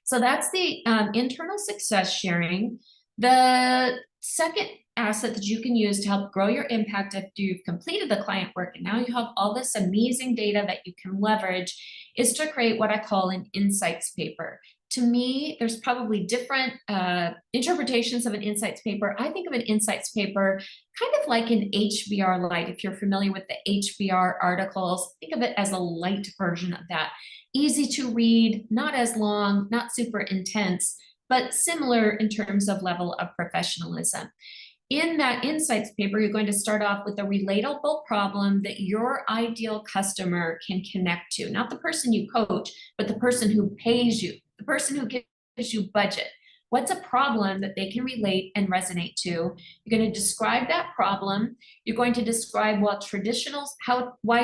So that's the internal success sharing. The second asset that you can use to help grow your impact after you've completed the client work and now you have all this amazing data that you can leverage is to create what I call an insights paper. To me, there's probably different interpretations of an insights paper. I think of an insights paper kind of like an HBR Lite. If you're familiar with the HBR articles, think of it as a light version of that. Easy to read, not as long, not super intense, but similar in terms of level of professionalism. In that insights paper, you're going to start off with a relatable problem that your ideal customer can connect to, not the person you coach, but the person who pays you, the person who gives you budget. What's a problem that they can relate and resonate to? You're going to describe that problem. You're going to describe why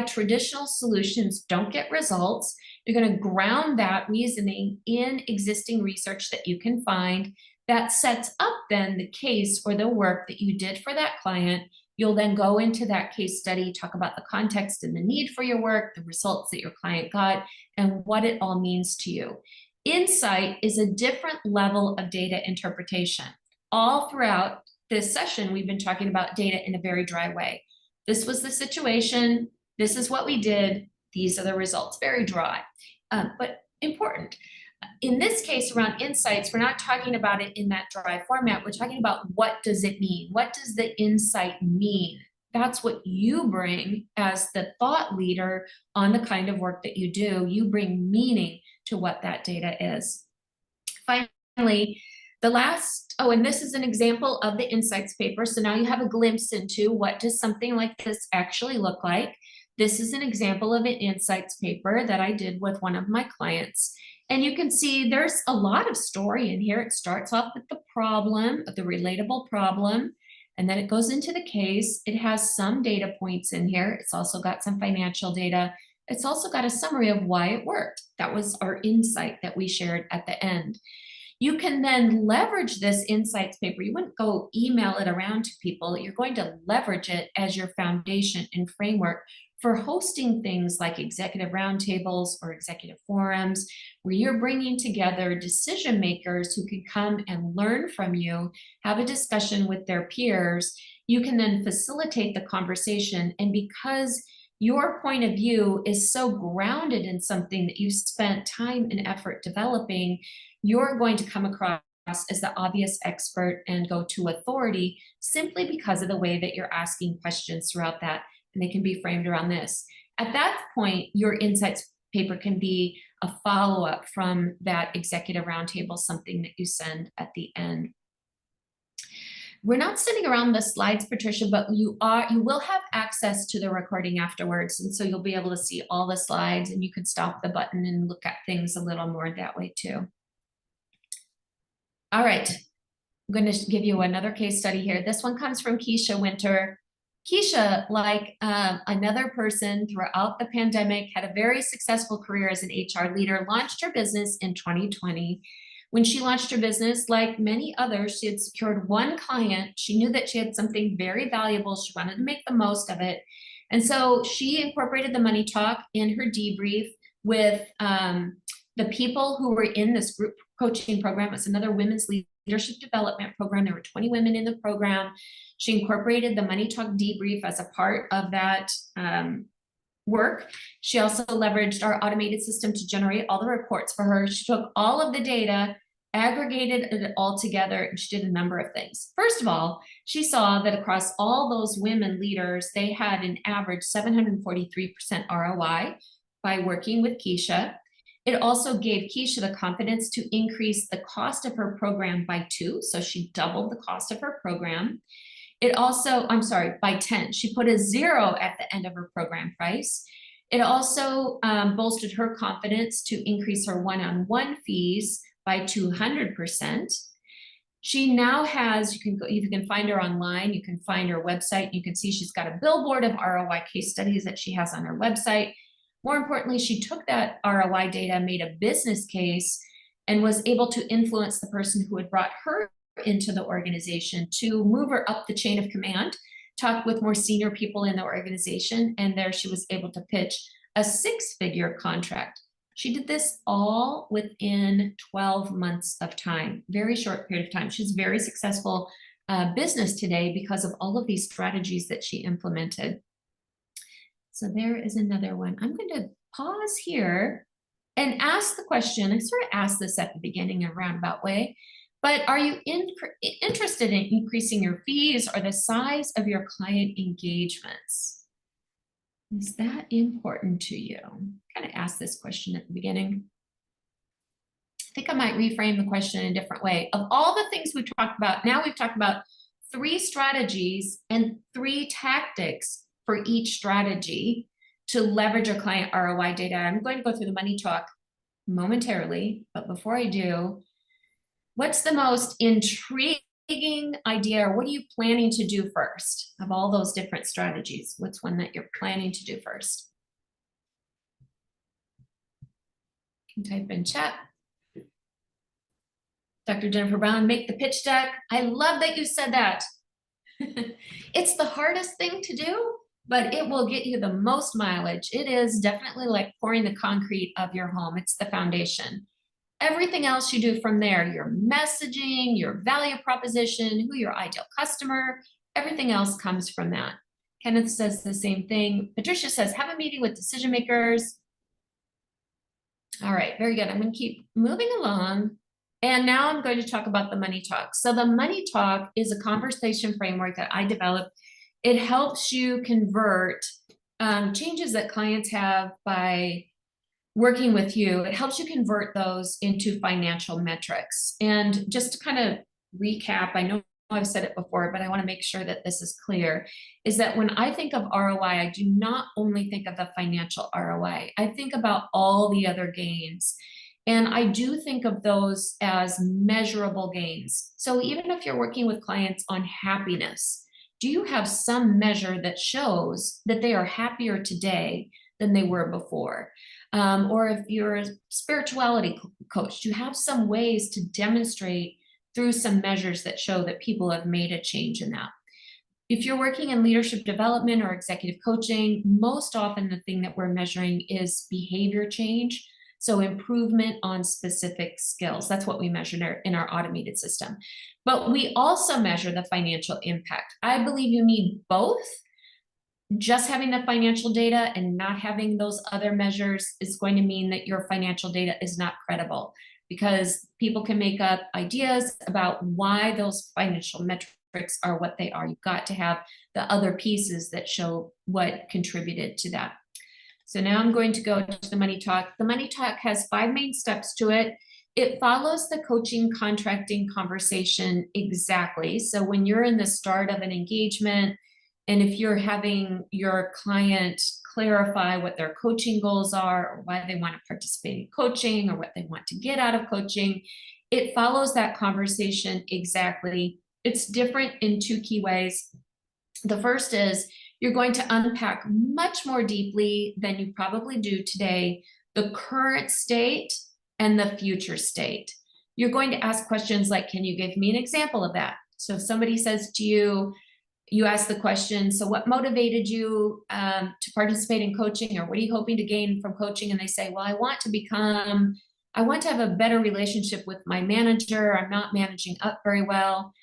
traditional solutions don't get results. You're going to ground that reasoning in existing research that you can find. That sets up then the case or the work that you did for that client. You'll then go into that case study, talk about the context and the need for your work, the results that your client got, and what it all means to you. Insight is a different level of data interpretation. All throughout this session, we've been talking about data in a very dry way. This was the situation. This is what we did. These are the results. Very dry, but important. In this case, around insights, we're not talking about it in that dry format. We're talking about what does it mean? What does the insight mean? That's what you bring as the thought leader on the kind of work that you do. You bring meaning to what that data is. Finally, the last, and this is an example of the insights paper. So now you have a glimpse into what does something like this actually look like. This is an example of an insights paper that I did with one of my clients. And you can see there's a lot of story in here. It starts off with the problem, the relatable problem, and then it goes into the case. It has some data points in here. It's also got some financial data. It's also got a summary of why it worked. That was our insight that we shared at the end. You can then leverage this insights paper. You wouldn't go email it around to people. You're going to leverage it as your foundation and framework for hosting things like executive roundtables or executive forums, where you're bringing together decision makers who can come and learn from you, have a discussion with their peers. You can then facilitate the conversation. And because your point of view is so grounded in something that you spent time and effort developing, you're going to come across as the obvious expert and go-to authority simply because of the way that you're asking questions throughout that. And they can be framed around this. At that point, your insights paper can be a follow-up from that executive roundtable, something that you send at the end. We're not sending around the slides, Patricia, but you will have access to the recording afterwards. And so you'll be able to see all the slides, and you can stop the button and look at things a little more that way too. All right, I'm going to give you another case study here. This one comes from Keisha Winter. Keisha, like another person throughout the pandemic, had a very successful career as an HR leader, launched her business in 2020. When she launched her business, like many others, she had secured one client. She knew that she had something very valuable. She wanted to make the most of it. And so she incorporated the money talk in her debrief with the people who were in this group coaching program. It's another women's leadership development program. There were 20 women in the program. She incorporated the money talk debrief as a part of that work. She also leveraged our automated system to generate all the reports for her. She took all of the data, aggregated it all together, and she did a number of things. First of all, she saw that across all those women leaders, they had an average 743% ROI by working with Keisha. It also gave Keisha the confidence to increase the cost of her program by 2. So she doubled the cost of her program. It also, I'm sorry, by 10. She put a 0 at the end of her program price. It also bolstered her confidence to increase her one-on-one fees by 200%. She now has, you can find her online, you can find her website, you can see she's got a billboard of ROI case studies that she has on her website. More importantly, she took that ROI data, made a business case, and was able to influence the person who had brought her into the organization to move her up the chain of command, talk with more senior people in the organization, and there she was able to pitch a 6-figure contract. She did this all within 12 months of time, very short period of time. She's a very successful business today because of all of these strategies that she implemented. So there is another one. I'm going to pause here and ask the question. I sort of asked this at the beginning in a roundabout way, but are you interested in increasing your fees or the size of your client engagements? Is that important to you? Kind of ask this question at the beginning. I think I might reframe the question in a different way. Of all the things we've talked about, now we've talked about 3 strategies and 3 tactics for each strategy to leverage your client ROI data. I'm going to go through the money talk momentarily, but before I do, what's the most intriguing idea, or what are you planning to do first of all those different strategies? What's one that you're planning to do first? You can type in chat. Dr. Jennifer Brown, make the pitch deck. I love that you said that. It's the hardest thing to do, but it will get you the most mileage. It is definitely like pouring the concrete of your home. It's the foundation. Everything else you do from there, your messaging, your value proposition, who your ideal customer, everything else comes from that. Kenneth says the same thing. Patricia says, have a meeting with decision makers. All right, very good. I'm going to keep moving along. And now I'm going to talk about the money talk. So the money talk is a conversation framework that I developed. It helps you convert changes that clients have by working with you. It helps you convert those into financial metrics. And just to kind of recap, I know I've said it before, but I want to make sure that this is clear, is that when I think of ROI, I do not only think of the financial ROI. I think about all the other gains. And I do think of those as measurable gains. So even if you're working with clients on happiness, do you have some measure that shows that they are happier today than they were before? Or if you're a spirituality coach, do you have some ways to demonstrate through some measures that show that people have made a change in that? If you're working in leadership development or executive coaching, most often the thing that we're measuring is behavior change. So improvement on specific skills. That's what we measure in our automated system. But we also measure the financial impact. I believe you need both. Just having the financial data and not having those other measures is going to mean that your financial data is not credible, because people can make up ideas about why those financial metrics are what they are. You've got to have the other pieces that show what contributed to that. So now I'm going to go to the Money Talk. The Money Talk has 5 main steps to it. It follows the coaching contracting conversation exactly. So when you're in the start of an engagement, and if you're having your client clarify what their coaching goals are, or why they want to participate in coaching, or what they want to get out of coaching, it follows that conversation exactly. It's different in 2 key ways. The first is you're going to unpack much more deeply than you probably do today the current state and the future state. You're going to ask questions like, can you give me an example of that? So if somebody says to you, you ask the question, so what motivated you to participate in coaching, or what are you hoping to gain from coaching? And they say, well, I want to have a better relationship with my manager. I'm not managing up very well.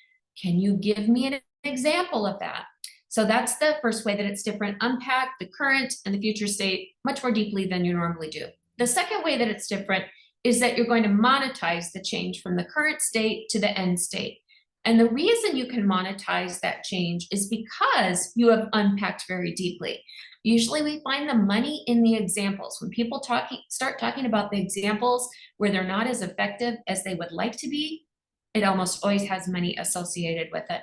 Can you give me an example of that? So that's the first way that it's different. Unpack the current and the future state much more deeply than you normally do. The second way that it's different is that you're going to monetize the change from the current state to the end state. And the reason you can monetize that change is because you have unpacked very deeply. Usually we find the money in the examples. When people start talking about the examples where they're not as effective as they would like to be, it almost always has money associated with it.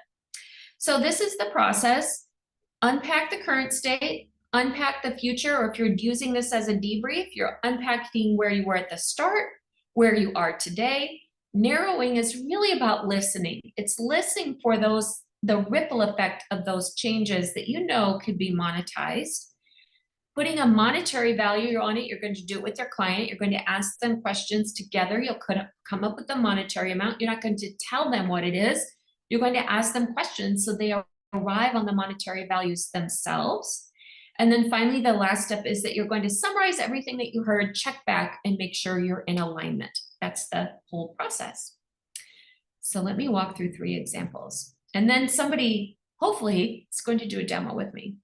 So this is the process. Unpack the current state, unpack the future, or if you're using this as a debrief, you're unpacking where you were at the start, where you are today. Narrowing is really about listening. It's listening for the ripple effect of those changes that you know could be monetized. Putting a monetary value on it, you're going to do it with your client. You're going to ask them questions together. You'll come up with a monetary amount. You're not going to tell them what it is. You're going to ask them questions so they arrive on the monetary values themselves. And then finally, the last step is that you're going to summarize everything that you heard, check back, and make sure you're in alignment. That's the whole process. So let me walk through 3 examples. And then somebody, hopefully, is going to do a demo with me.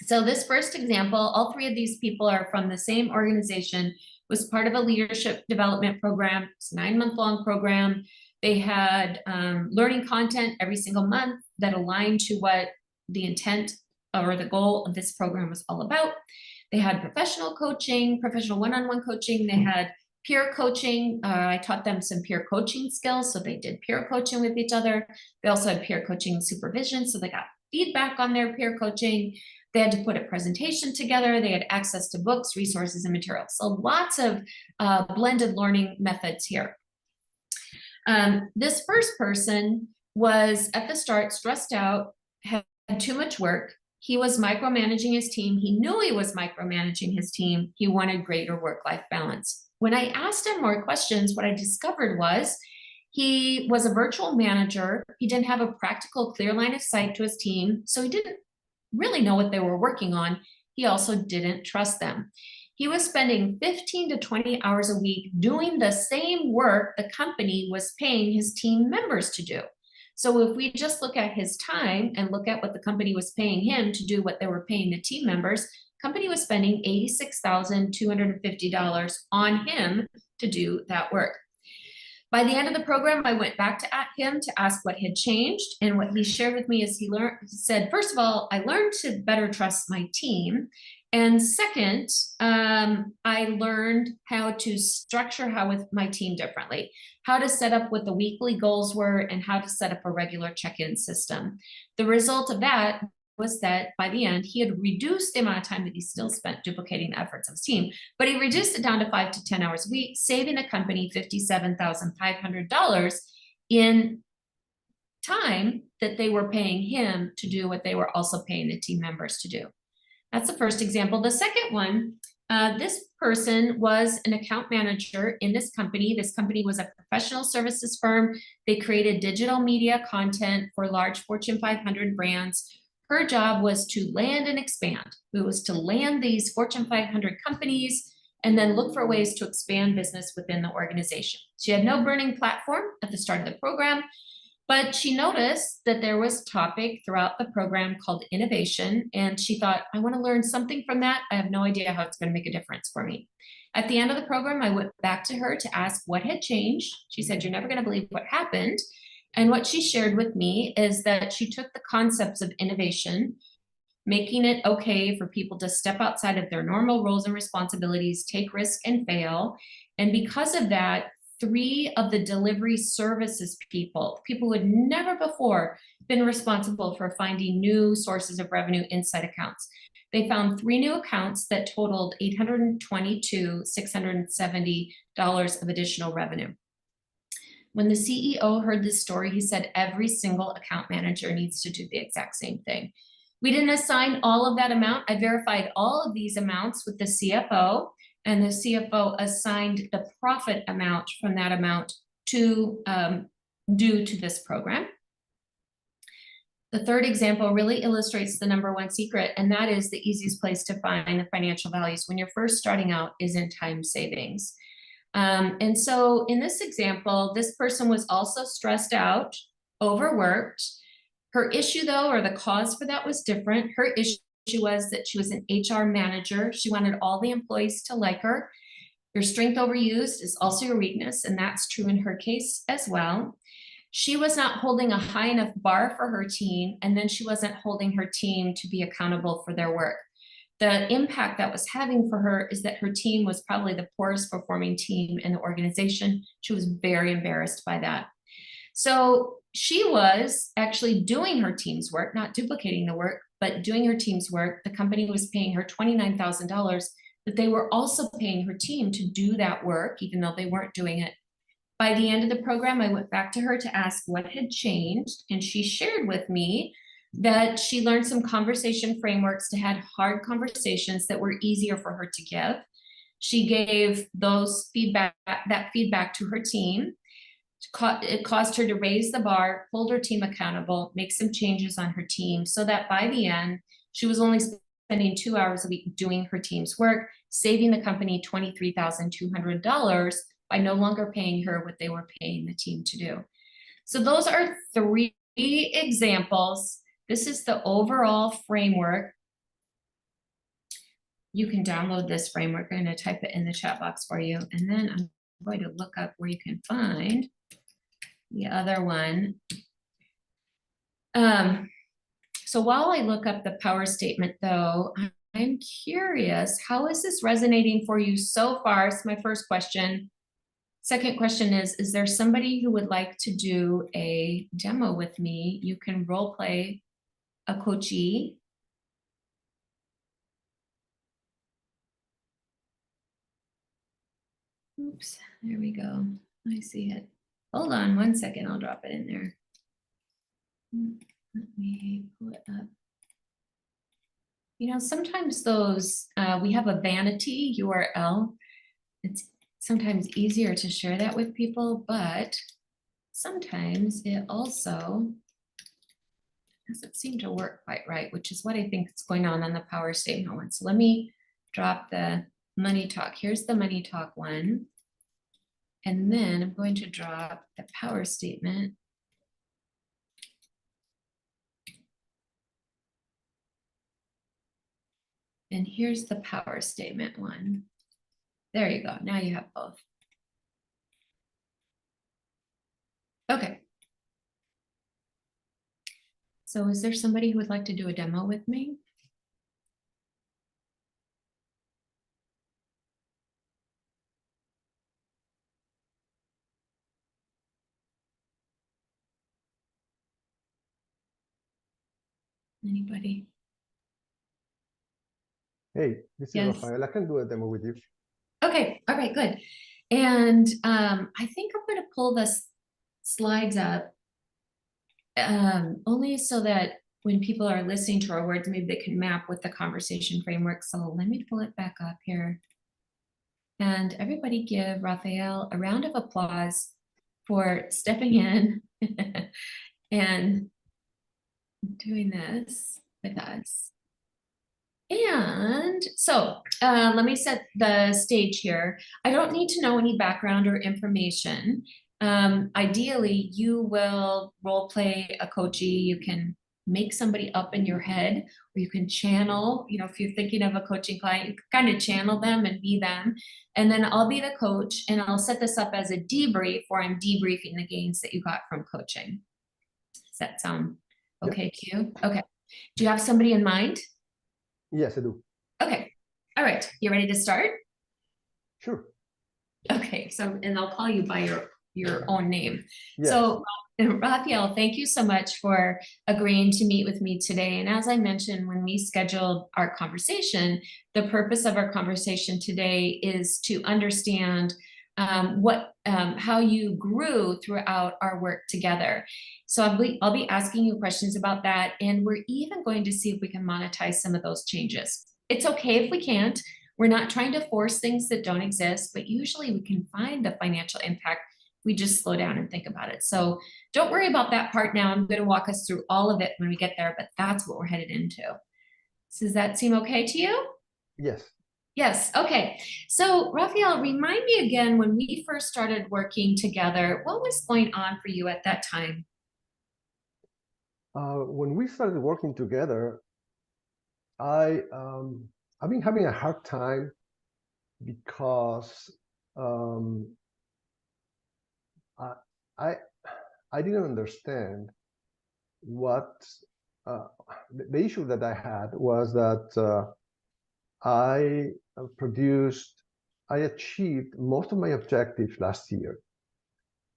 So this first example, all 3 of these people are from the same organization, was part of a leadership development program. It's a 9-month-long program. They had learning content every single month that aligned to what the intent or the goal of this program was all about. They had professional coaching, professional one-on-one coaching. They had peer coaching. I taught them some peer coaching skills, so they did peer coaching with each other. They also had peer coaching supervision, so they got feedback on their peer coaching. They had to put a presentation together. They had access to books, resources, and materials. So lots of blended learning methods here. This first person was at the start stressed out, had too much work. He was micromanaging his team. He knew he was micromanaging his team. He wanted greater work-life balance. When I asked him more questions, what I discovered was he was a virtual manager. He didn't have a practical, clear line of sight to his team, so he didn't really know what they were working on. He also didn't trust them. He was spending 15 to 20 hours a week doing the same work the company was paying his team members to do. So if we just look at his time and look at what the company was paying him to do what they were paying the team members, the company was spending $86,250 on him to do that work. By the end of the program, I went back to him to ask what had changed. And what he shared with me is he said, first of all, I learned to better trust my team. And second, I learned how to structure with my team differently, how to set up what the weekly goals were, and how to set up a regular check-in system. The result of that was that by the end, he had reduced the amount of time that he still spent duplicating the efforts of his team, but he reduced it down to 5 to 10 hours a week, saving the company $57,500 in time that they were paying him to do what they were also paying the team members to do. That's the first example. The second one, this person was an account manager in this company. This company was a professional services firm. They created digital media content for large Fortune 500 brands. her job was to land and expand. It was to land these Fortune 500 companies and then look for ways to expand business within the organization. She had no burning platform at the start of the program, but she noticed that there was a topic throughout the program called innovation, and she thought, I want to learn something from that. I have no idea how it's going to make a difference for me. At the end of the program, I went back to her to ask what had changed. She said, you're never going to believe what happened. And what she shared with me is that she took the concepts of innovation, making it okay for people to step outside of their normal roles and responsibilities, take risk and fail. And because of that, 3 of the delivery services people who had never before been responsible for finding new sources of revenue inside accounts. They found 3 new accounts that totaled $822,670 of additional revenue. When the CEO heard this story, he said every single account manager needs to do the exact same thing. We didn't assign all of that amount. I verified all of these amounts with the CFO, and the CFO assigned the profit amount from that amount to due to this program. The third example really illustrates the #1 secret, and that is the easiest place to find the financial values when you're first starting out is in time savings. And so in this example, this person was also stressed out, overworked. Her issue though, or the cause for that was different. Her issue was that she was an HR manager. She wanted all the employees to like her. Your strength overused is also your weakness, and that's true in her case as well. She was not holding a high enough bar for her team, and then she wasn't holding her team to be accountable for their work. The impact that was having for her is that her team was probably the poorest performing team in the organization. She was very embarrassed by that. So she was actually doing her team's work, not duplicating the work, but doing her team's work. The company was paying her $29,000, but they were also paying her team to do that work, even though they weren't doing it. By the end of the program, I went back to her to ask what had changed, and she shared with me that she learned some conversation frameworks to have hard conversations that were easier for her to give. She gave that feedback to her team. It caused her to raise the bar, hold her team accountable, make some changes on her team so that by the end, she was only spending 2 hours a week doing her team's work, saving the company $23,200 by no longer paying her what they were paying the team to do. So those are 3 examples. This is the overall framework. You can download this framework. I'm going to type it in the chat box for you. And then I'm going to look up where you can find the other one. So while I look up the power statement though, I'm curious, how is this resonating for you so far? It's my first question. Second question is there somebody who would like to do a demo with me? You can role play a coachee. Oops, there we go. I see it. Hold on 1 second, I'll drop it in there. Let me pull it up. You know, sometimes those, we have a vanity URL. It's sometimes easier to share that with people, but sometimes it also doesn't seem to work quite right, which is what I think is going on the power statement one. So let me drop the money talk. Here's the money talk one. And then I'm going to drop the power statement. And here's the power statement one. There you go. Now you have both. Okay. So is there somebody who would like to do a demo with me? Anybody? Hey, this is Yes. Rafael. I can do a demo with you. Okay, all right, good. And I think I'm going to pull the slides up only so that when people are listening to our words, maybe they can map with the conversation framework. So let me pull it back up here. And everybody give Rafael a round of applause for stepping in and doing this. with us. And so let me set the stage here. I don't need to know any background or information. Ideally, you will role play a coachee. You can make somebody up in your head, or you can channel, if you're thinking of a coaching client, you can kind of channel them and be them. And then I'll be the coach, and I'll set this up as a debrief, where I'm debriefing the gains that you got from coaching. Does that sound okay to you? Okay. Do you have somebody in mind? Yes, I do. Okay. All right. You ready to start? Sure. Okay. So, and I'll call you by your own name. Yes. So, Raphael, thank you so much for agreeing to meet with me today. And as I mentioned, when we scheduled our conversation, the purpose of our conversation today is to understand how you grew throughout our work together. So I'll be asking you questions about that, and we're even going to see if we can monetize some of those changes. It's okay if we can't. We're not trying to force things that don't exist, but usually we can find the financial impact if we just slow down and think about it. So don't worry about that part now. I'm going to walk us through all of it when we get there, but that's what we're headed into. So does that seem okay to you? Yes. Yes. Okay. So, Raphael, remind me again, when we first started working together, what was going on for you at that time? When we started working together, I've been having a hard time because I didn't understand what the issue that I had was that I achieved most of my objectives last year,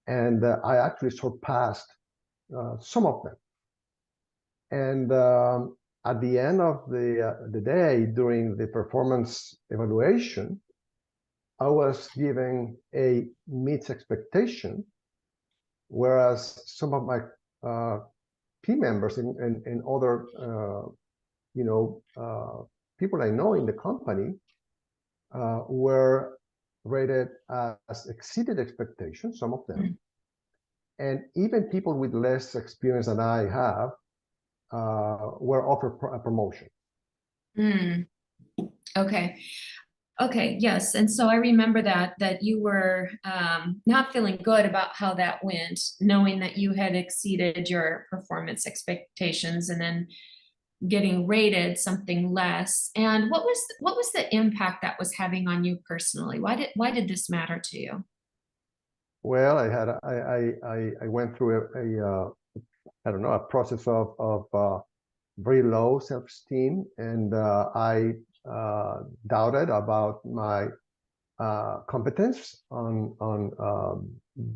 and I actually surpassed some of them. And at the end of the day, during the performance evaluation, I was given a meets expectation, whereas some of my team members and other people I know in the company were rated as exceeded expectations, some of them. And even people with less experience than I have were offered a promotion. Okay. Okay, yes. And so I remember that you were not feeling good about how that went, knowing that you had exceeded your performance expectations and then getting rated something less. And what was the impact that was having on you personally? Why did this matter to you? Well, I went through a process of very low self-esteem, and I doubted about my competence on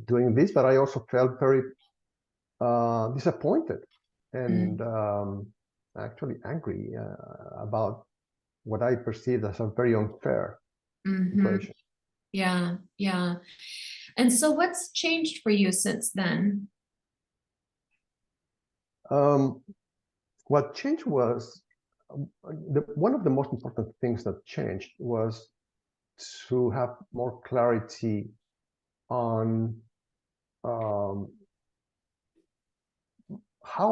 doing this, but I also felt very disappointed and actually angry about what I perceived as a very unfair situation. Yeah, yeah. And so what's changed for you since then? What changed was one of the most important things that changed was to have more clarity on how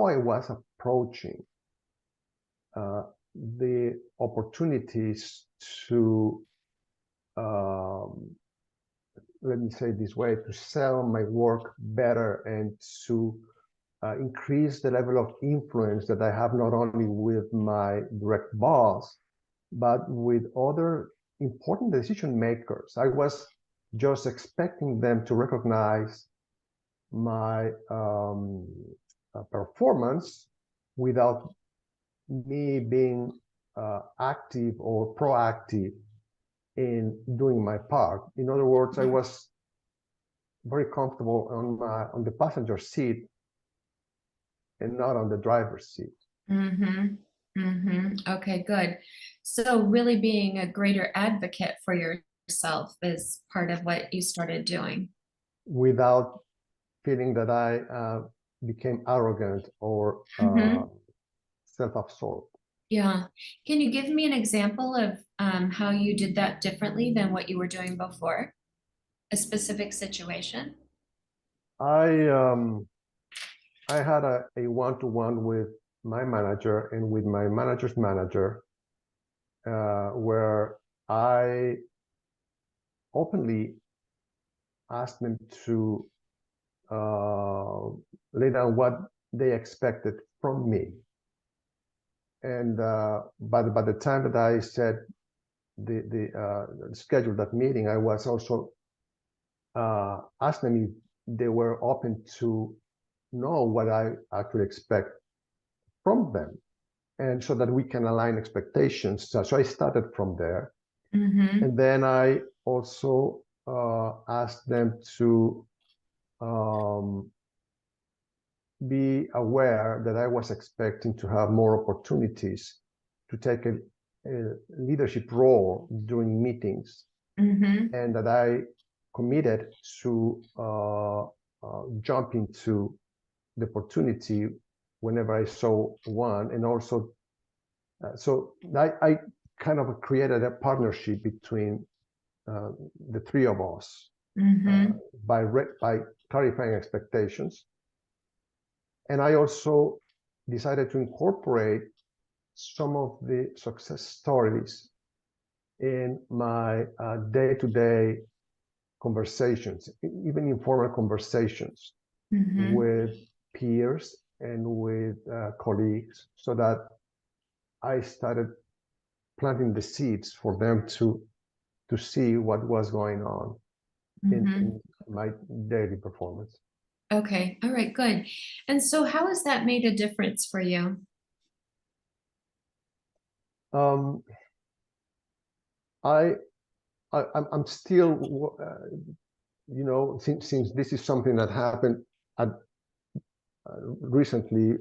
I was approaching the opportunities to, let me say it this way, to sell my work better and to increase the level of influence that I have not only with my direct boss, but with other important decision makers. I was just expecting them to recognize my performance without me being active or proactive in doing my part. In other words, I was very comfortable on the passenger seat and not on the driver's seat. Okay, good. So really being a greater advocate for yourself is part of what you started doing. Without feeling that I became arrogant or self-absorbed. Yeah. Can you give me an example of how you did that differently than what you were doing before? A specific situation? I had a one-to-one with my manager and with my manager's manager, where I openly asked them to lay down what they expected from me. And by the time that I said the scheduled that meeting, I was also asked them if they were open to know what I actually expect from them, and so that we can align expectations. So I started from there, and then I also asked them to be aware that I was expecting to have more opportunities to take a leadership role during meetings, and that I committed to jump into the opportunity whenever I saw one. And also, so I kind of created a partnership between the three of us by clarifying expectations. And I also decided to incorporate some of the success stories in my day-to-day conversations, even informal conversations with peers and with colleagues, so that I started planting the seeds for them to see what was going on in my daily performance. Okay, all right, good. And so how has that made a difference for you? I'm still, since this is something that happened recently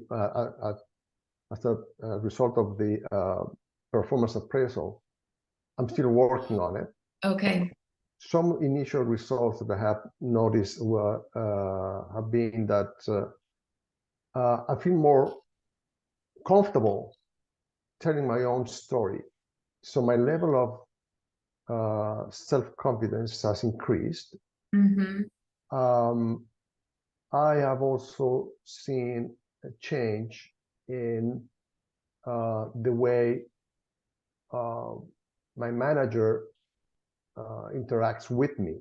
as a result of the performance appraisal, I'm still working on it. Okay. Some initial results that I have noticed have been that I feel more comfortable telling my own story. So my level of self-confidence has increased. I have also seen a change in the way my manager interacts with me.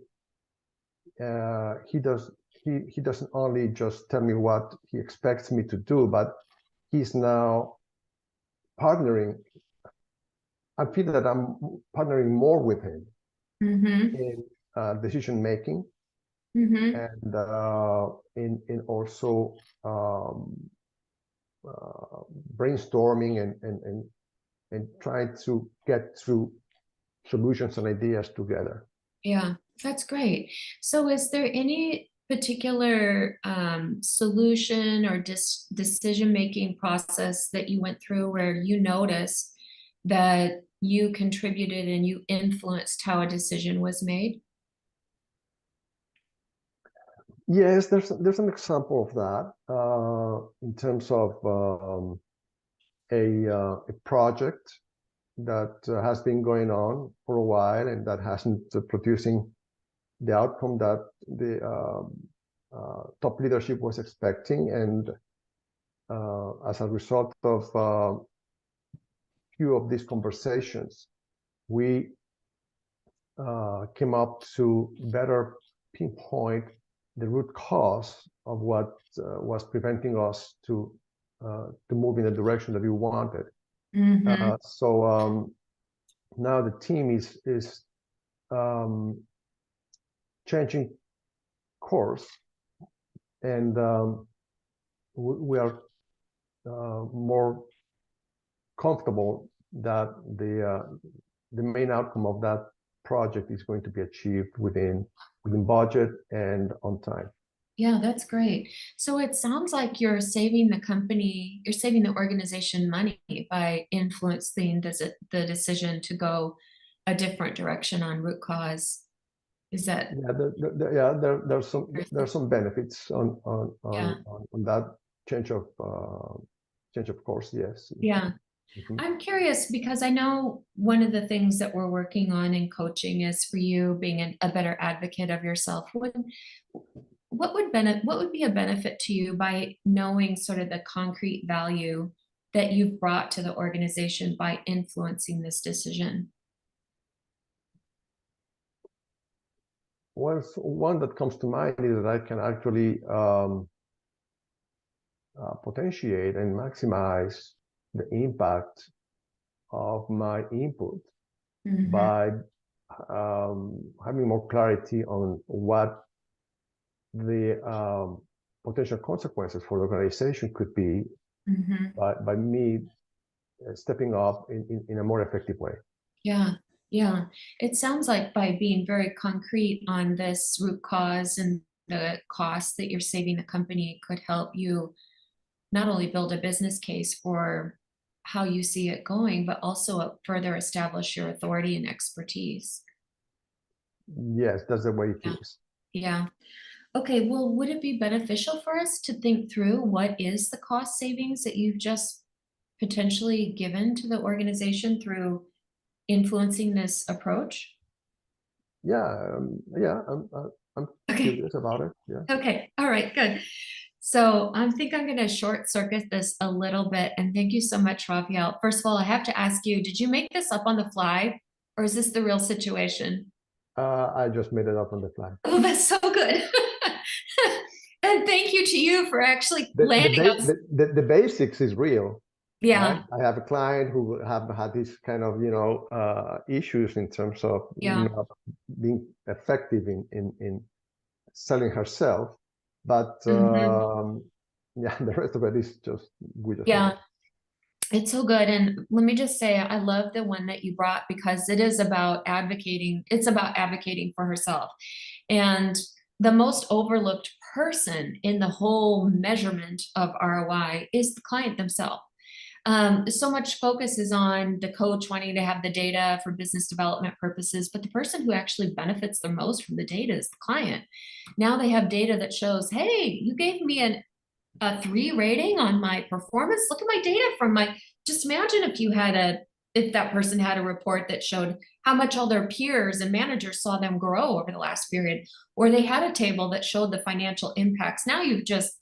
He doesn't only just tell me what he expects me to do, but he's now partnering. I feel that I'm partnering more with him in decision making, and in also brainstorming and trying to get through solutions and ideas together. Yeah, that's great. So is there any particular solution or decision-making process that you went through where you noticed that you contributed and you influenced how a decision was made? Yes, there's an example of that in terms of a project that has been going on for a while and that hasn't producing the outcome that the top leadership was expecting. And as a result of few of these conversations, we came up to better pinpoint the root cause of what was preventing us to move in the direction that we wanted. So now the team is changing course, and we are more comfortable that the main outcome of that project is going to be achieved within budget and on time. Yeah, that's great. So it sounds like you're saving the organization money by influencing the decision to go a different direction on root cause. Is that? Yeah, there's some benefits on that change of course. Yes. Yeah. I'm curious because I know one of the things that we're working on in coaching is for you being a better advocate of yourself. What would be a benefit to you by knowing sort of the concrete value that you've brought to the organization by influencing this decision? One that comes to mind is that I can actually potentiate and maximize the impact of my input by having more clarity on what the potential consequences for the organization could be by me stepping up in a more effective way. Yeah, yeah. It sounds like by being very concrete on this root cause and the cost that you're saving the company could help you not only build a business case for how you see it going, but also further establish your authority and expertise. Yes, that's the way it Yeah. is. Yeah. Okay, well, would it be beneficial for us to think through what is the cost savings that you've just potentially given to the organization through influencing this approach? Yeah, yeah, I'm curious about it. Yeah. Okay, all right, good. So I think I'm going to short circuit this a little bit. And thank you so much, Raphael. First of all, I have to ask you, did you make this up on the fly or is this the real situation? I just made it up on the fly. Oh, that's so good. And thank you to you for actually landing us. The basics is real. Yeah. Right? I have a client who have had these kind of, issues in terms of not being effective in selling herself. But yeah, the rest of it is just It's so good. And let me just say, I love the one that you brought because it is about advocating. It's about advocating for herself. And the most overlooked person in the whole measurement of ROI is the client themselves. So much focus is on the coach wanting to have the data for business development purposes, but the person who actually benefits the most from the data is the client. Now they have data that shows, hey, you gave me a 3 rating on my performance. Look at my data from just imagine if that person had a report that showed how much all their peers and managers saw them grow over the last period, or they had a table that showed the financial impacts. Now you've just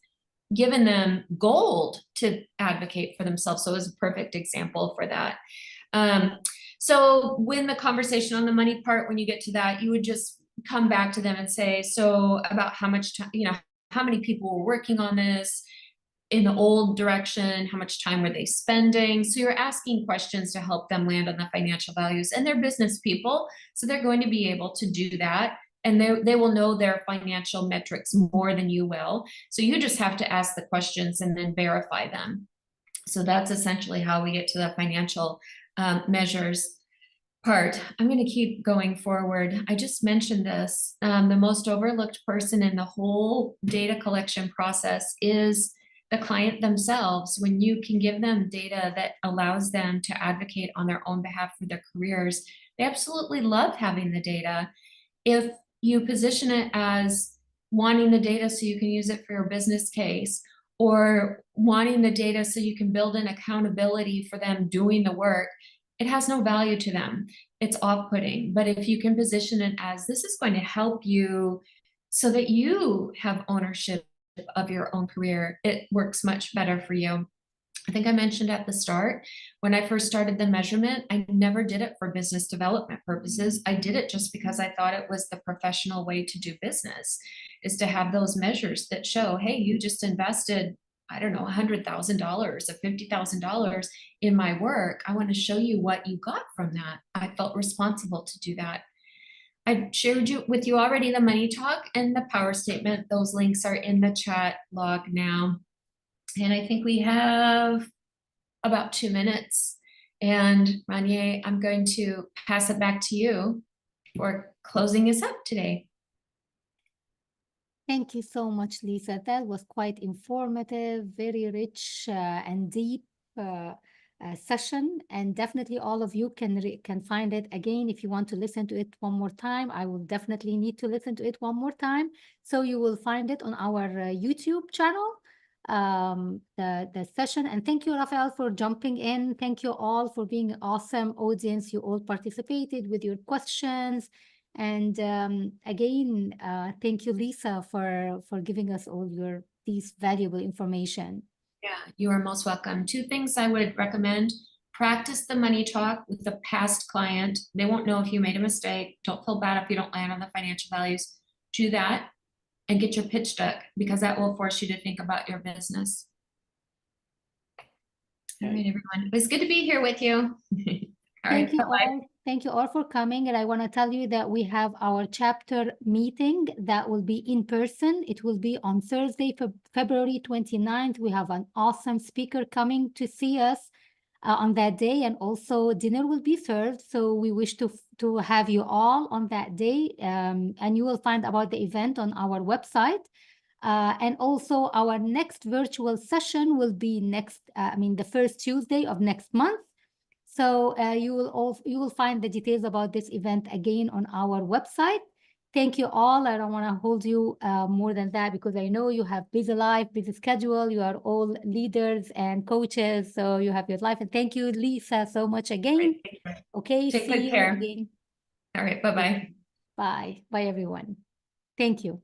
given them gold to advocate for themselves. So it was a perfect example for that. So when the conversation on the money part, when you get to that, you would just come back to them and say, so about how much time, how many people were working on this in the old direction, how much time were they spending? So you're asking questions to help them land on the financial values, and they're business people. So they're going to be able to do that. And they will know their financial metrics more than you will. So you just have to ask the questions and then verify them. So that's essentially how we get to the financial measures part. I'm going to keep going forward. I just mentioned this. The most overlooked person in the whole data collection process is the client themselves. When you can give them data that allows them to advocate on their own behalf for their careers, they absolutely love having the data. If you position it as wanting the data so you can use it for your business case, or wanting the data so you can build an accountability for them doing the work, it has no value to them. It's off-putting. But if you can position it as this is going to help you so that you have ownership of your own career, it works much better for you. I think I mentioned at the start, when I first started the measurement, I never did it for business development purposes. I did it just because I thought it was the professional way to do business, is to have those measures that show, hey, you just invested, I don't know, $100,000 or $50,000 in my work. I want to show you what you got from that. I felt responsible to do that. I shared with you already the money talk and the power statement. Those links are in the chat log now. And I think we have about 2 minutes. And Ranier, I'm going to pass it back to you for closing us up today. Thank you so much, Lisa. That was quite informative, very rich and deep session. And definitely all of you can find it again. If you want to listen to it one more time, I will definitely need to listen to it one more time. So you will find it on our YouTube channel, the session. And thank you, Raphael, for jumping in. Thank you all for being an awesome audience. You all participated with your questions. And again, thank you, Lisa, for giving us all these valuable information. Yeah, you are most welcome. Two things I would recommend. Practice the money talk with a past client. They won't know if you made a mistake. Don't feel bad if you don't land on the financial values. Do that and get your pitch deck because that will force you to think about your business. All right, everyone. It was good to be here with you. All right, Thank you bye-bye. all. Thank you all for coming. And I want to tell you that we have our chapter meeting that will be in person. It will be on Thursday, February 29th. We have an awesome speaker coming to see us on that day, and also dinner will be served. So we wish to have you all on that day. And you will find about the event on our website. And also our next virtual session will be the first Tuesday of next month. So you will find the details about this event again on our website. Thank you all. I don't want to hold you more than that because I know you have busy life, busy schedule. You are all leaders and coaches, so you have your life. And thank you, Lisa, so much again. Okay, Take see good you care. again. All right, bye-bye. Bye. Bye, everyone. Thank you.